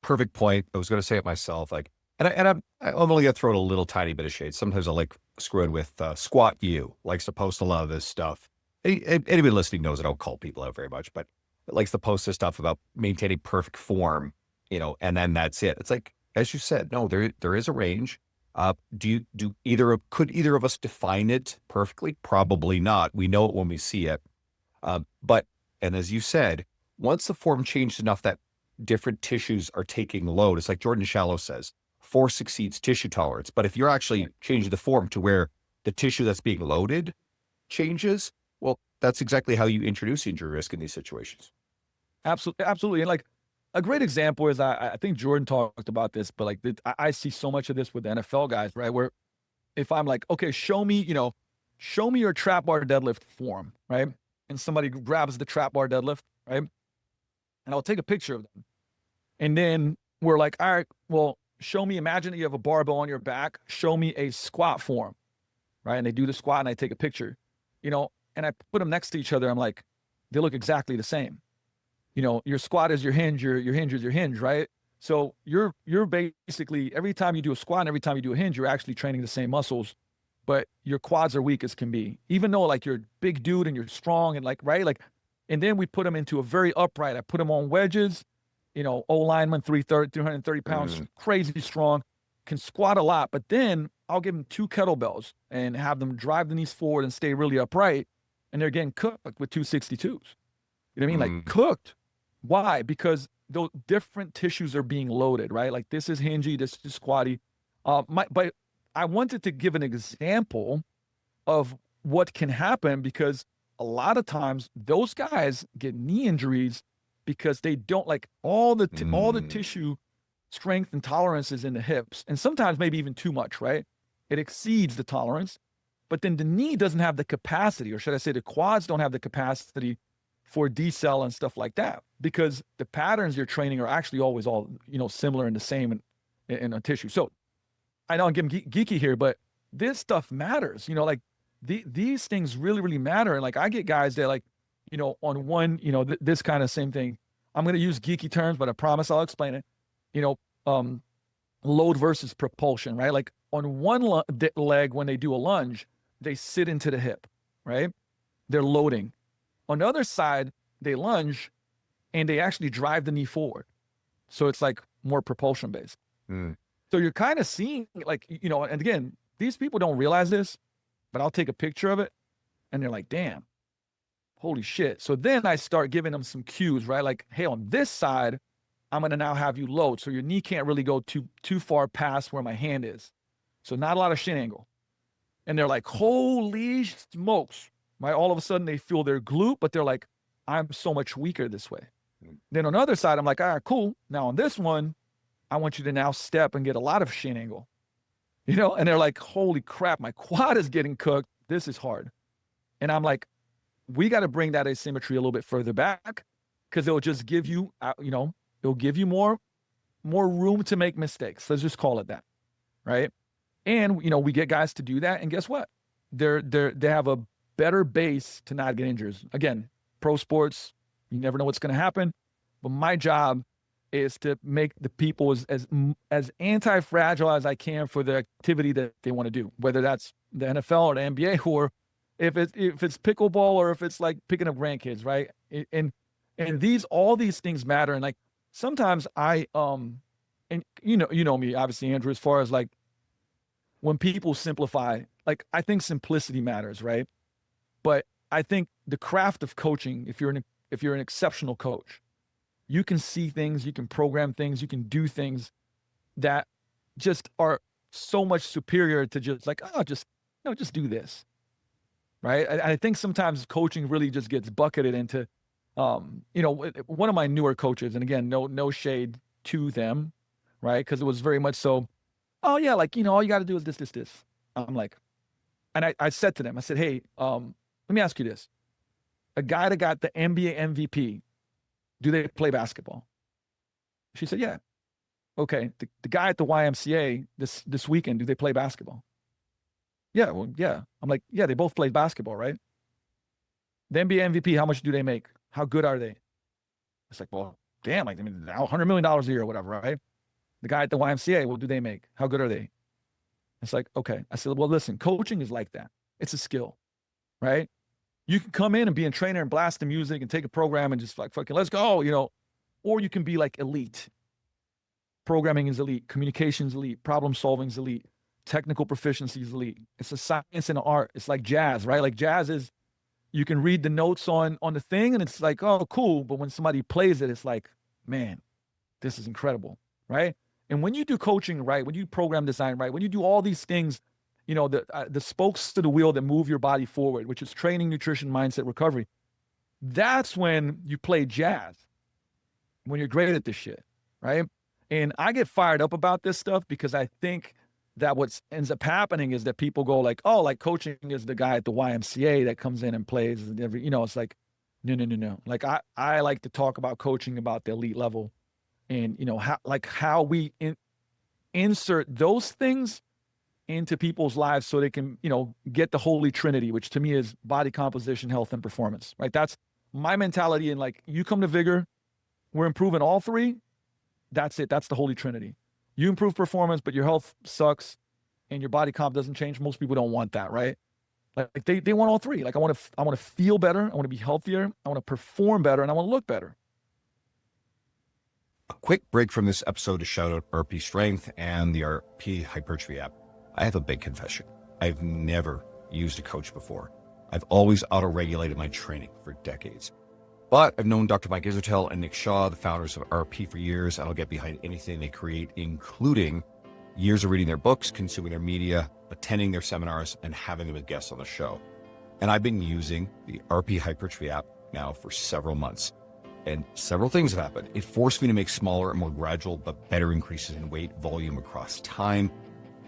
[SPEAKER 1] Perfect point. I was going to say it myself. Like, I'm only going to throw in a little tiny bit of shade. Sometimes I like screwing with Squat U, likes to post a lot of this stuff. Anybody listening knows I don't call people out very much, but it likes to post this stuff about maintaining perfect form, and then that's it. It's like, as you said, no, there is a range. Could either of us define it perfectly? Probably not. We know it when we see it. And as you said, once the form changed enough that different tissues are taking load, it's like Jordan Shallow says, force exceeds tissue tolerance. But if you're actually changing the form to where the tissue that's being loaded changes, well, that's exactly how you introduce injury risk in these situations.
[SPEAKER 2] Absolutely. And like, a great example is, I think Jordan talked about this, but like I see so much of this with the NFL guys, right? Where if I'm like, okay, show me your trap bar deadlift form, right? And somebody grabs the trap bar deadlift, right? And I'll take a picture of them. And then we're like, all right, well, imagine that you have a barbell on your back. Show me a squat form, right? And they do the squat and I take a picture, and I put them next to each other. I'm like, they look exactly the same. Your squat is your hinge, your hinge is your hinge, right? So you're basically, every time you do a squat and every time you do a hinge, you're actually training the same muscles, but your quads are weak as can be, even though like you're a big dude and you're strong and like, right? Like, and then we put them into a very upright. I put them on wedges, O lineman, 330 pounds, crazy strong, can squat a lot, but then I'll give them 2 kettlebells and have them drive the knees forward and stay really upright. And they're getting cooked with 262s. You know what I mean? Like, cooked. Why? Because those different tissues are being loaded, right? Like, this is hingy, this is squatty. But I wanted to give an example of what can happen, because a lot of times those guys get knee injuries because they don't like all the
[SPEAKER 1] Mm.
[SPEAKER 2] tissue strength and tolerance is in the hips, and sometimes maybe even too much, right? It exceeds the tolerance, but then the knee doesn't have the capacity, or should I say the quads don't have the capacity for decel and stuff like that, because the patterns you're training are actually always all, similar and the same in a tissue. So I know I'm getting geeky here, but this stuff matters, like these things really, really matter. And like, I get guys that like, on one, this kind of same thing, I'm going to use geeky terms, but I promise I'll explain it, you know, load versus propulsion, right? Like on one leg, when they do a lunge, they sit into the hip, right? They're loading. On the other side, they lunge and they actually drive the knee forward. So it's like more propulsion based.
[SPEAKER 1] Mm.
[SPEAKER 2] So you're kind of seeing like, and again, these people don't realize this, but I'll take a picture of it and they're like, damn, holy shit. So then I start giving them some cues, right? Like, hey, on this side, I'm going to now have you load. So your knee can't really go too far past where my hand is. So not a lot of shin angle. And they're like, holy smokes, right? All of a sudden they feel their glute, but they're like, I'm so much weaker this way. Then on the other side, I'm like, all right, cool. Now on this one, I want you to now step and get a lot of shin angle, and they're like, holy crap, my quad is getting cooked. This is hard. And I'm like, we got to bring that asymmetry a little bit further back, because it'll just give you, it'll give you more room to make mistakes. Let's just call it that. Right. And, we get guys to do that. And guess what? They have a better base to not get injuries. Again, pro sports, you never know what's going to happen. But my job is to make the people as anti-fragile as I can for the activity that they want to do, whether that's the NFL or the NBA, or if it's pickleball, or if it's like picking up grandkids, right? And all these things matter. And like, sometimes and you know me, obviously, Andrew, as far as like, when people simplify, like, I think simplicity matters, right? But I think the craft of coaching, if you're an exceptional coach, you can see things, you can program things, you can do things that just are so much superior to just like, just do this, right? I think sometimes coaching really just gets bucketed into, one of my newer coaches, and again, no shade to them, right? Because it was very much so, oh yeah, like, all you got to do is this. I'm like, and I said to them, I said, hey, let me ask you this. A guy that got the NBA MVP, do they play basketball? She said, yeah. Okay. The guy at the YMCA this weekend, do they play basketball? Yeah. Well, yeah. I'm like, yeah, they both play basketball, right? The NBA MVP, how much do they make? How good are they? It's like, well, damn, like, $100 million a year or whatever, right? The guy at the YMCA, what do they make? How good are they? It's like, okay. I said, well, listen, coaching is like that. It's a skill, right? You can come in and be a trainer and blast the music and take a program and just like, fucking, let's go, or you can be like elite. Programming is elite. Communication is elite. Problem solving is elite. Technical proficiency is elite. It's a science and an art. It's like jazz, right? Like jazz is, you can read the notes on the thing and it's like, oh, cool. But when somebody plays it, it's like, man, this is incredible, right? And when you do coaching right, when you program design right, when you do all these things, the spokes to the wheel that move your body forward, which is training, nutrition, mindset, recovery, that's when you play jazz, when you're great at this shit, right? And I get fired up about this stuff because I think that what ends up happening is that people go like, oh, like coaching is the guy at the YMCA that comes in and plays every, it's like, no. Like I like to talk about coaching about the elite level, and how we insert those things into people's lives so they can, get the holy trinity, which to me is body composition, health, and performance, right? That's my mentality. And like, you come to Vigor, we're improving all three. That's it. That's the holy trinity. You improve performance, but your health sucks and your body comp doesn't change. Most people don't want that, right? Like they want all three. Like I want to feel better. I want to be healthier. I want to perform better, and I want to look better.
[SPEAKER 1] A quick break from this episode to shout out RP Strength and the RP Hypertrophy app. I have a big confession. I've never used a coach before. I've always auto-regulated my training for decades. But I've known Dr. Mike Isertel and Nick Shaw, the founders of RP, for years, and I'll get behind anything they create, including years of reading their books, consuming their media, attending their seminars, and having them as guests on the show. And I've been using the RP Hypertrophy app now for several months. and several things have happened. It forced me to make smaller and more gradual but better increases in weight volume across time,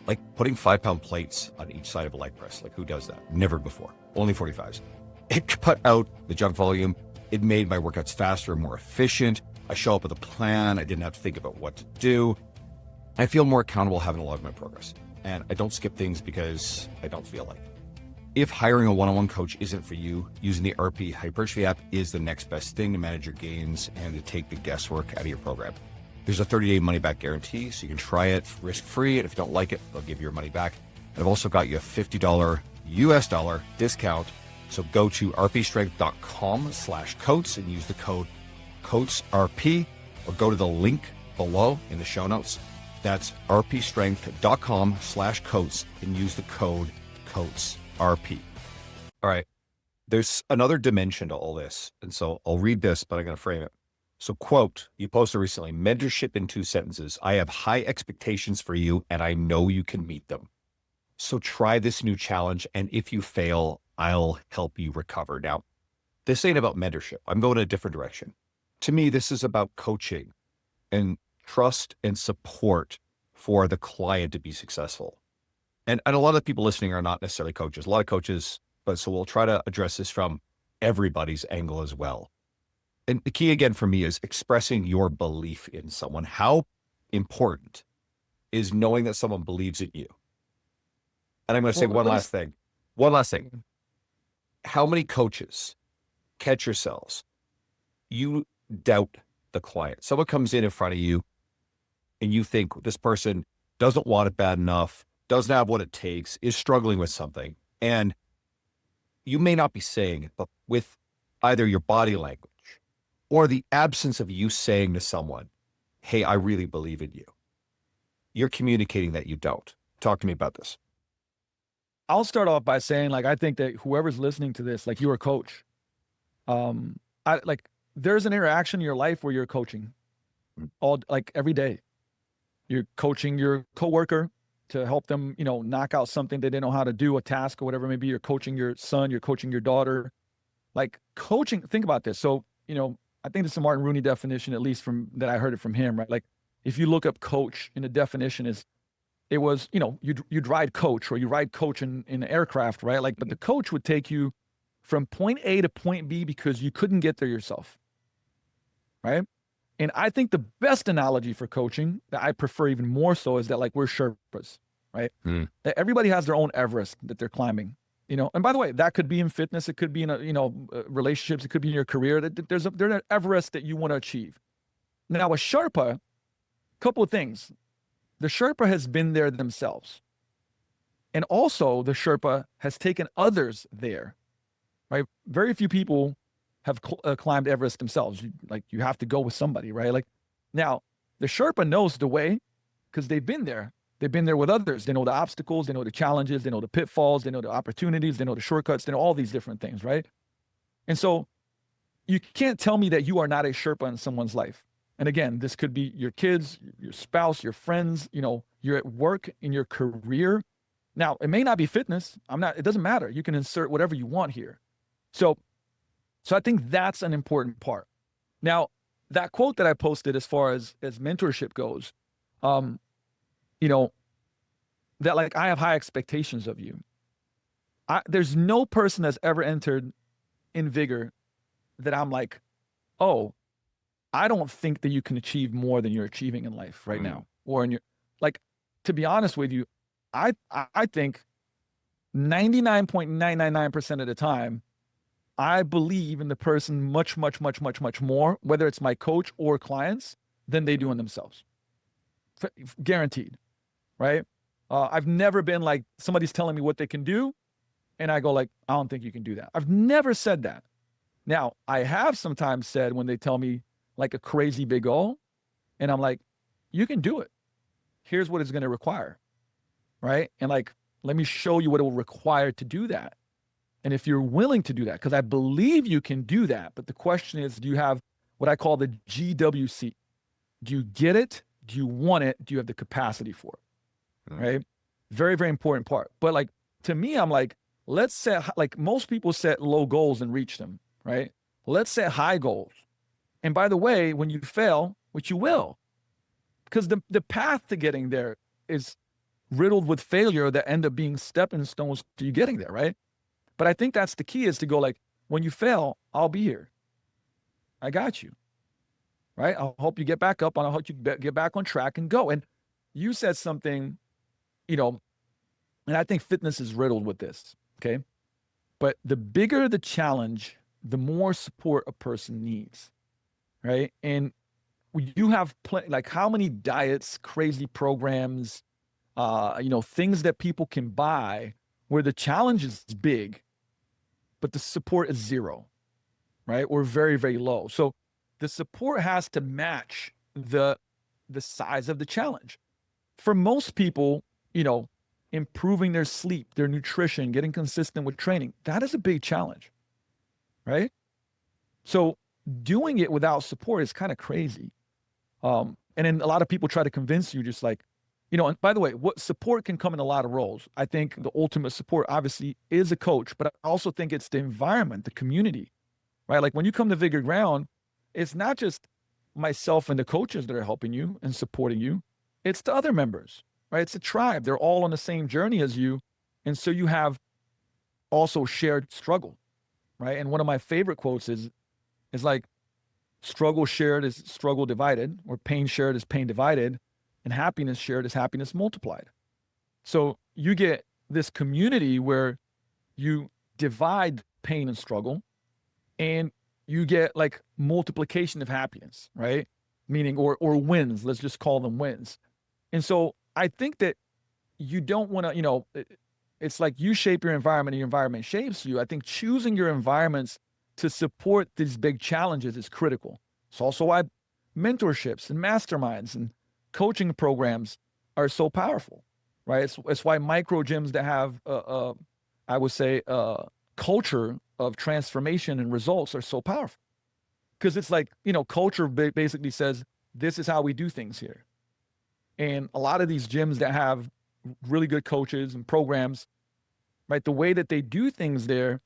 [SPEAKER 1] like putting 5-pound plates on each side of a leg press. Like, who does that? Never before. Only 45s. It cut out the junk volume. It made my workouts faster and more efficient. I show up with a plan. I didn't have to think about what to do. I feel more accountable having a lot of my progress. And I don't skip things because I don't feel like it. If hiring a one-on-one coach isn't for you, using the RP Hypertrophy app is the next best thing to manage your gains and to take the guesswork out of your program. There's a 30-day money-back guarantee, so you can try it risk-free, and if you don't like it, they'll give you your money back. And I've also got you a $50 US dollar discount, so go to rpstrength.com/coats and use the code COATSRP, or go to the link below in the show notes. That's rpstrength.com/coats and use the code COATSRP. All right. There's another dimension to all this. And so I'll read this, but I'm going to frame it. So, quote, you posted recently, mentorship in 2 sentences. I have high expectations for you and I know you can meet them. So try this new challenge. And if you fail, I'll help you recover. Now, this ain't about mentorship. I'm going a different direction. To me, this is about coaching and trust and support for the client to be successful. And a lot of people listening are not necessarily coaches. A lot of coaches, but so we'll try to address this from everybody's angle as well. And the key again for me is expressing your belief in someone. How important is knowing that someone believes in you? And I'm going to say one last thing. How many coaches catch yourselves? You doubt the client. Someone comes in front of you and you think this person doesn't want it bad enough, doesn't have what it takes, is struggling with something. And you may not be saying it, but with either your body language or the absence of you saying to someone, hey, I really believe in you, you're communicating that you don't. Talk to me about this.
[SPEAKER 2] I'll start off by saying, like, I think that whoever's listening to this, like, you're a coach. There's an interaction in your life where you're coaching every day. You're coaching your coworker to help them, knock out something they didn't know how to do, a task or whatever it may be. You're coaching your son, you're coaching your daughter. Like, coaching, think about this. So, I think it's a Martin Rooney definition, at least from that I heard it from him, right? Like, if you look up coach in the definition it was, you'd ride coach, or you ride coach in an aircraft, right? Like, but the coach would take you from point A to point B because you couldn't get there yourself, right? And I think the best analogy for coaching that I prefer even more so is that, like, we're Sherpas, right? Everybody has their own Everest that they're climbing, and by the way, that could be in fitness. It could be in, relationships. It could be in your career. There's an Everest that you want to achieve. Now, a Sherpa, couple of things. The Sherpa has been there themselves. And also the Sherpa has taken others there, right? Very few people have climbed Everest themselves. You have to go with somebody, right? Like, now the Sherpa knows the way because they've been there. They've been there with others. They know the obstacles, they know the challenges, they know the pitfalls, they know the opportunities, they know the shortcuts, they know all these different things, right? And so you can't tell me that you are not a Sherpa in someone's life. And again, this could be your kids, your spouse, your friends, you're at work, in your career. Now, it may not be fitness. It doesn't matter. You can insert whatever you want here. So I think that's an important part. Now, that quote that I posted as far as mentorship goes, that, like, I have high expectations of you. There's no person that's ever entered in Vigor that I'm like, oh, I don't think that you can achieve more than you're achieving in life right now. Or in your, like, to be honest with you, I think 99.999% of the time, I believe in the person much, much, much, much, much more, whether it's my coach or clients, than they do in themselves. Guaranteed, right? I've never been like, somebody's telling me what they can do, and I go like, I don't think you can do that. I've never said that. Now, I have sometimes said when they tell me like a crazy big goal, and I'm like, you can do it. Here's what it's going to require, right? And like, let me show you what it will require to do that. And if you're willing to do that, because I believe you can do that, but the question is, do you have what I call the GWC? Do you get it? Do you want it? Do you have the capacity for it? Right? Very, very important part. But like, to me, I'm like, let's set, like, most people set low goals and reach them, right? Let's set high goals. And by the way, when you fail, which you will, because the path to getting there is riddled with failure that end up being stepping stones to you getting there, right? But I think that's the key, is to go like, when you fail, I'll be here. I got you, right? I'll help you get back up, and I'll help you get back on track and go. And you said something, and I think fitness is riddled with this, okay? But the bigger the challenge, the more support a person needs, right? And you have like how many diets, crazy programs, things that people can buy where the challenge is big, but the support is zero, right? Or very, very low. So the support has to match the size of the challenge. For most people, improving their sleep, their nutrition, getting consistent with training, that is a big challenge, right? So doing it without support is kind of crazy. And then a lot of people try to convince you, just like, and by the way, what support can come in a lot of roles. I think the ultimate support obviously is a coach, but I also think it's the environment, the community, right? Like when you come to Vigor Ground, it's not just myself and the coaches that are helping you and supporting you. It's the other members, right? It's a tribe. They're all on the same journey as you. And so you have also shared struggle, right? And one of my favorite quotes is like, struggle shared is struggle divided, or pain shared is pain divided, and happiness shared is happiness multiplied. So you get this community where you divide pain and struggle, and you get like multiplication of happiness, right? Meaning, or wins, let's just call them wins. And so I think that you don't want to, it's like you shape your environment and your environment shapes you. I think choosing your environments to support these big challenges is critical. It's also why mentorships and masterminds and coaching programs are so powerful, right? It's why micro gyms that have, I would say, culture of transformation and results are so powerful. Because it's like, culture basically says, this is how we do things here. And a lot of these gyms that have really good coaches and programs, right, the way that they do things there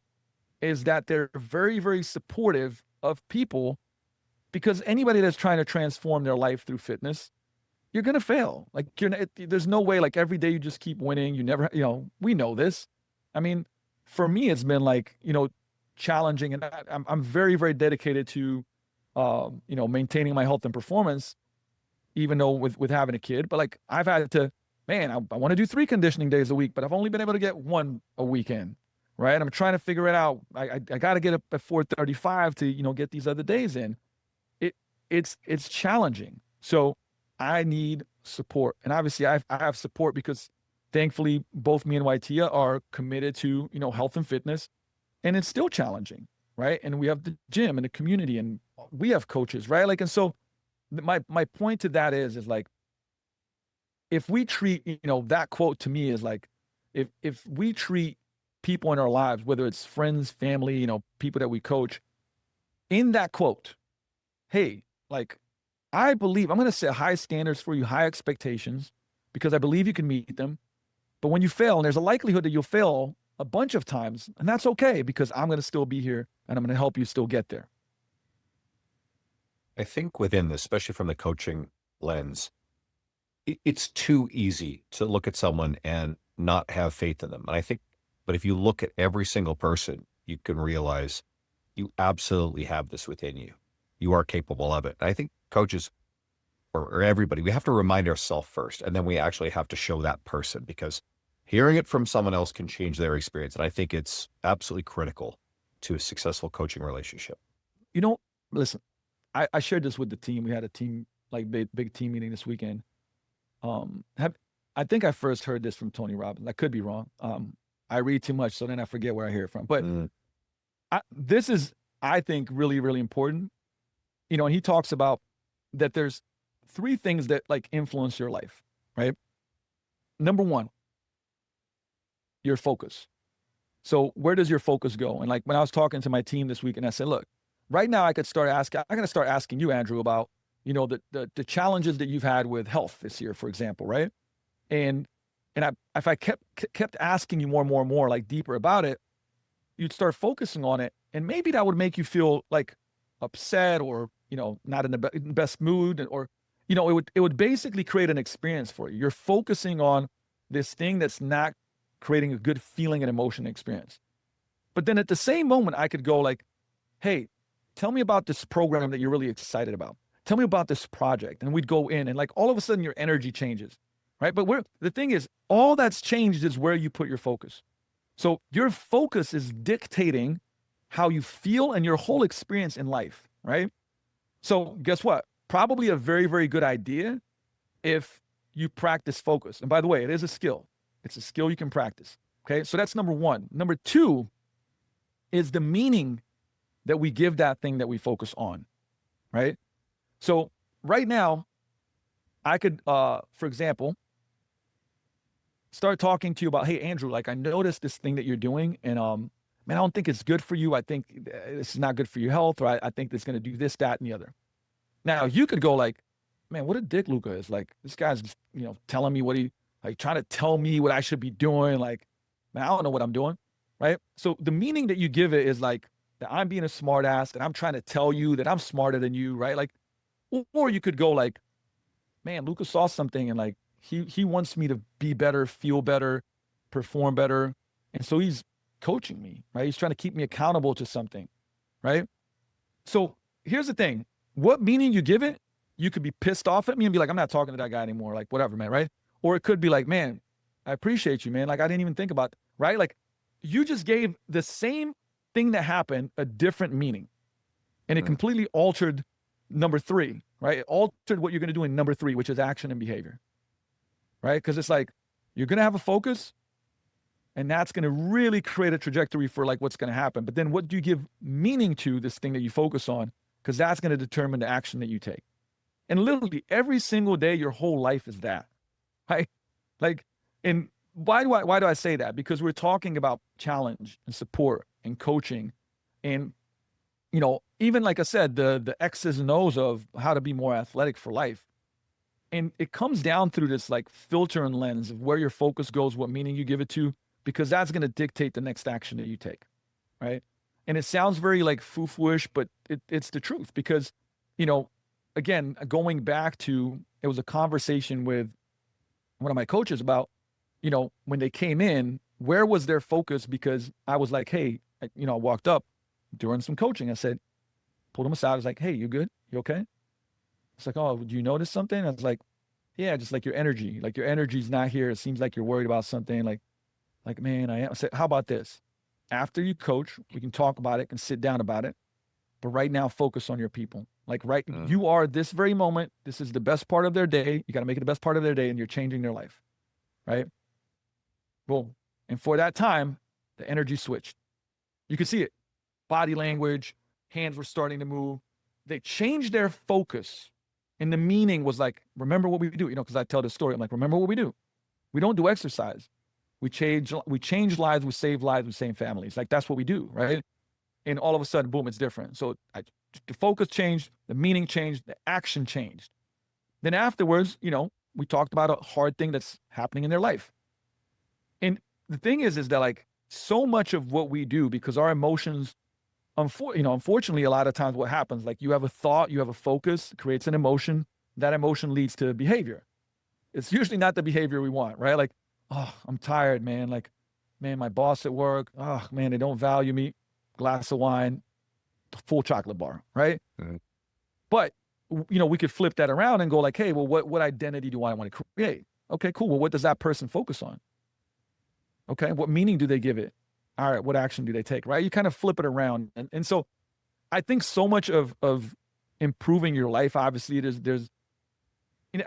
[SPEAKER 2] is that they're very, very supportive of people, because anybody that's trying to transform their life through fitness, you're going to fail. Like there's no way, like every day you just keep winning. You never, we know this. I mean, for me, it's been like, challenging, and I'm very, very dedicated to, maintaining my health and performance, even though with having a kid. But like I've had to, man, I want to do 3 conditioning days a week, but I've only been able to get 1 a weekend. Right. I'm trying to figure it out. I got to get up at 4:35 to, get these other days in. It's challenging. So I need support. And obviously I have support because thankfully both me and Waitia are committed to, health and fitness, and it's still challenging. Right. And we have the gym and the community, and we have coaches, right? Like, and so my point to that is like, if we treat, that quote to me is like, if we treat people in our lives, whether it's friends, family, people that we coach, in that quote, hey, like, I believe I'm going to set high standards for you, high expectations, because I believe you can meet them. But when you fail, and there's a likelihood that you'll fail a bunch of times, and that's okay, because I'm going to still be here and I'm going to help you still get there.
[SPEAKER 1] I think within this, especially from the coaching lens, it's too easy to look at someone and not have faith in them. And I think, but if you look at every single person, you can realize you absolutely have this within you. You are capable of it. And I think coaches or everybody, we have to remind ourselves first, and then we actually have to show that person, because hearing it from someone else can change their experience. And I think it's absolutely critical to a successful coaching relationship.
[SPEAKER 2] Listen, I shared this with the team. We had a team, like big team meeting this weekend. I think I first heard this from Tony Robbins. I could be wrong. I read too much, so then I forget where I hear it from. But this is, I think, really, really important. And he talks about that there's 3 things that like influence your life, right? Number 1, your focus. So where does your focus go? And like when I was talking to my team this week, and I said, look, right now I got to start asking you, Andrew, about, the challenges that you've had with health this year, for example, right? And if I kept asking you more and more, like deeper about it, you'd start focusing on it, and maybe that would make you feel like upset or, not in the best mood, or, it would basically create an experience for you. You're focusing on this thing that's not creating a good feeling and emotion experience. But then at the same moment, I could go like, hey, tell me about this program that you're really excited about. Tell me about this project. And we'd go in and like all of a sudden your energy changes, right? But the thing is, all that's changed is where you put your focus. So your focus is dictating how you feel and your whole experience in life, right? So guess what? Probably a very, very good idea if you practice focus. And by the way, it is a skill. It's a skill you can practice. Okay. So that's number one. Number two is the meaning that we give that thing that we focus on, right? So right now, I could, for example, start talking to you about, hey, Andrew, like I noticed this thing that you're doing and man, I don't think it's good for you. I think this is not good for your health, or I think it's going to do this, that, and the other. Now you could go like, man, what a dick Luka is. Like this guy's just, telling me trying to tell me what I should be doing. Like, man, I don't know what I'm doing, right? So the meaning that you give it is like that I'm being a smart ass, that I'm trying to tell you that I'm smarter than you, right? Like, or you could go like, man, Luka saw something and like he wants me to be better, feel better, perform better. And so he's coaching me, right? He's trying to keep me accountable to something, right? So here's the thing. What meaning you give it, you could be pissed off at me and be like, I'm not talking to that guy anymore. Like, whatever, man, right? Or it could be like, man, I appreciate you, man. Like, I didn't even think about, right? Like, you just gave the same thing that happened a different meaning. And it completely altered number three, right? It altered what you're going to do in number three, which is action and behavior, right? Because it's like, you're going to have a focus, and that's going to really create a trajectory for like what's going to happen. But then what do you give meaning to this thing that you focus on? Because that's going to determine the action that you take. And literally every single day, your whole life is that, right? Like, and why do I say that? Because we're talking about challenge and support and coaching and, even like I said, the X's and O's of how to be more athletic for life. And it comes down through this like filter and lens of where your focus goes, what meaning you give it to, because that's going to dictate the next action that you take, right? And it sounds very like foo-foo-ish, but it's the truth because, again, going back to, it was a conversation with one of my coaches about, when they came in, where was their focus? Because I was like, hey, I walked up during some coaching. I said, pulled him aside. I was like, hey, you good? You okay? It's like, oh, do you notice something? I was like, yeah, just like your energy's not here. It seems like you're worried about something. Like, man, I am. I said, how about this? After you coach, we can talk about it, can sit down about it. But right now, focus on your people. Like, you are this very moment. This is the best part of their day. You got to make it the best part of their day, and you're changing their life, right? Boom. And for that time, the energy switched. You could see it. Body language, hands were starting to move. They changed their focus. And the meaning was like, remember what we do, because I tell this story. I'm like, remember what we do. We don't do exercise. We change lives, we save lives, we save families. Like, that's what we do, right? And all of a sudden, boom, it's different. So the focus changed, the meaning changed, the action changed. Then afterwards, we talked about a hard thing that's happening in their life. And the thing is that like so much of what we do, because our emotions, unfortunately, a lot of times what happens, like you have a thought, you have a focus, creates an emotion. That emotion leads to behavior. It's usually not the behavior we want, right? Like, oh, I'm tired, man. Like, man, my boss at work, oh, man, they don't value me. Glass of wine, full chocolate bar, right? Mm-hmm. But, we could flip that around and go like, hey, well, what identity do I want to create? Okay, cool. Well, what does that person focus on? Okay, what meaning do they give it? All right, what action do they take, right? You kind of flip it around. And so I think so much of improving your life, obviously, there's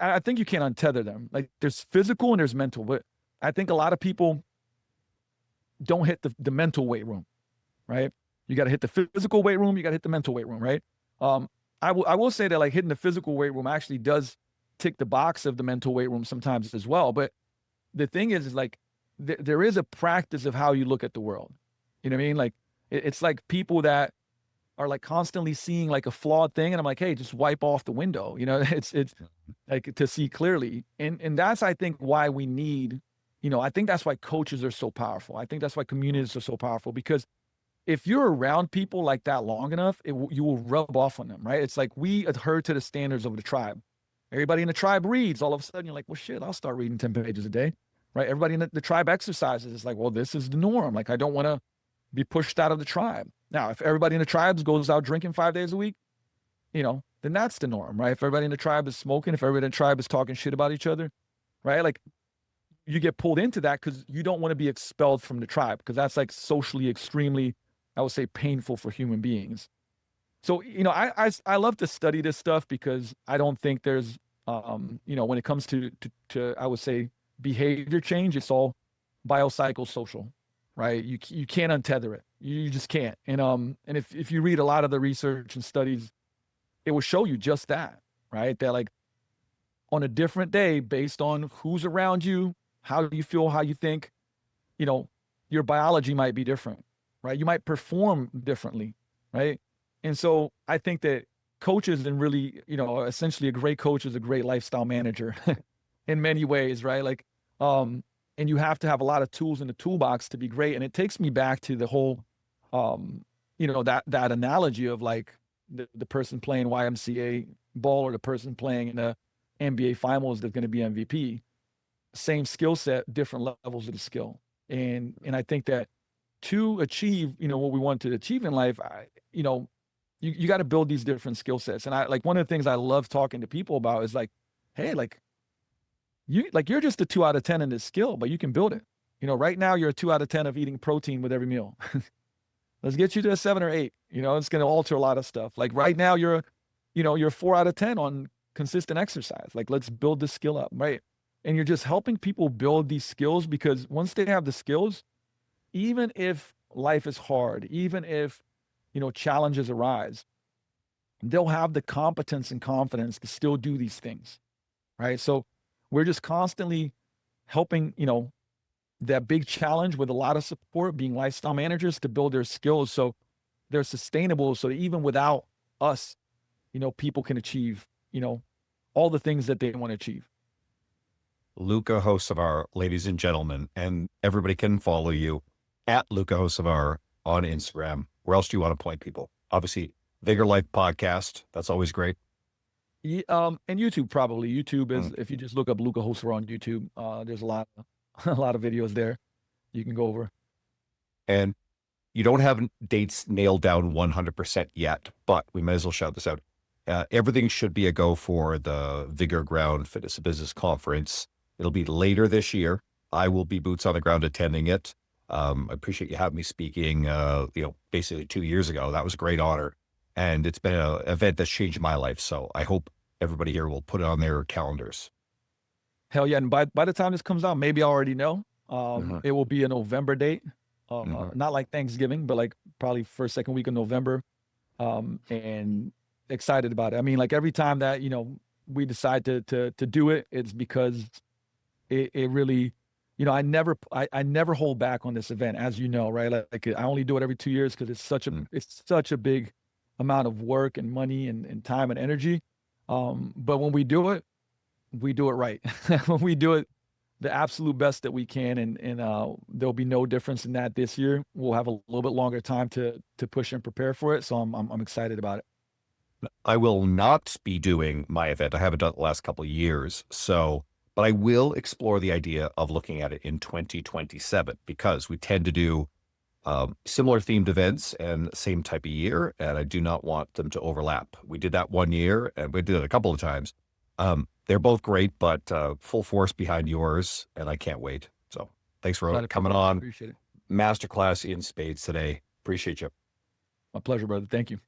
[SPEAKER 2] I think you can't untether them. Like, there's physical and there's mental, but I think a lot of people don't hit the mental weight room, right? You got to hit the physical weight room. You got to hit the mental weight room, right? I will say that like hitting the physical weight room actually does tick the box of the mental weight room sometimes as well. But the thing is like there is a practice of how you look at the world. You know what I mean? Like it's like people that are like constantly seeing like a flawed thing, and I'm like, hey, just wipe off the window. It's like to see clearly, and that's I think why we need. I think that's why coaches are so powerful. I think that's why communities are so powerful, because if you're around people like that long enough, you will rub off on them, right? It's like we adhere to the standards of the tribe. Everybody in the tribe reads. All of a sudden, you're like, well, shit, I'll start reading 10 pages a day, right? Everybody in the tribe exercises. It's like, well, this is the norm. Like, I don't want to be pushed out of the tribe. Now, if everybody in the tribes goes out drinking 5 days a week, then that's the norm, right? If everybody in the tribe is smoking, if everybody in the tribe is talking shit about each other, right? Like, you get pulled into that because you don't want to be expelled from the tribe, because that's like socially extremely, I would say, painful for human beings. So, I love to study this stuff because I don't think there's, when it comes to I would say behavior change, it's all biopsychosocial, right? You can't untether it. You just can't. And if you read a lot of the research and studies, it will show you just that, right? That like on a different day, based on who's around you, how you feel, how you think, your biology might be different, right? You might perform differently, right? And so I think that coaches, and really, essentially a great coach is a great lifestyle manager in many ways, right? Like, and you have to have a lot of tools in the toolbox to be great. And it takes me back to the whole, that analogy of like the person playing YMCA ball or the person playing in the NBA finals that's going to be MVP. Same skill set, different levels of the skill. And I think that to achieve, what we want to achieve in life, you got to build these different skill sets. And I like, one of the things I love talking to people about is like, hey, like you're just a 2 out of 10 in this skill, but you can build it. Right now you're a 2 out of 10 of eating protein with every meal. Let's get you to a 7 or 8. It's going to alter a lot of stuff. Like right now you're 4 out of 10 on consistent exercise. Like, let's build the skill up, right? And you're just helping people build these skills, because once they have the skills, even if life is hard, even if, challenges arise, they'll have the competence and confidence to still do these things, right? So we're just constantly helping, that big challenge with a lot of support, being lifestyle managers, to build their skills so they're sustainable, so that even without us, people can achieve, all the things that they want to achieve.
[SPEAKER 1] Luka Hocevar, ladies and gentlemen, and everybody can follow you at Luka Hocevar on Instagram. Where else do you want to point people? Obviously, Vigor Life podcast. That's always great.
[SPEAKER 2] And YouTube, probably. YouTube is, if you just look up Luka Hocevar on YouTube, there's a lot of videos there you can go over.
[SPEAKER 1] And you don't have dates nailed down 100% yet, but we might as well shout this out. Everything should be a go for the Vigor Ground Fitness and Business Conference. It'll be later this year. I will be boots on the ground attending it. I appreciate you having me speaking, basically 2 years ago. That was a great honor. And it's been an event that's changed my life. So I hope everybody here will put it on their calendars.
[SPEAKER 2] Hell yeah. And by the time this comes out, maybe I already know. It will be a November date. Not like Thanksgiving, but like probably first, second week of November. And excited about it. I mean, like every time that, we decide to do it, it's because it really, I never hold back on this event, as you know, right? Like I only do it every 2 years because it's such a big amount of work and money and time and energy. But when we do it right. When we do it the absolute best that we can, and there'll be no difference in that this year. We'll have a little bit longer time to push and prepare for it. So I'm excited about it.
[SPEAKER 1] I will not be doing my event. I haven't done it the last couple of years. But I will explore the idea of looking at it in 2027, because we tend to do similar themed events and same type of year, and I do not want them to overlap. We did that 1 year, and we did it a couple of times. They're both great, but full force behind yours, and I can't wait. So thanks for coming on.
[SPEAKER 2] Appreciate it.
[SPEAKER 1] Masterclass in spades today. Appreciate you.
[SPEAKER 2] My pleasure, brother. Thank you.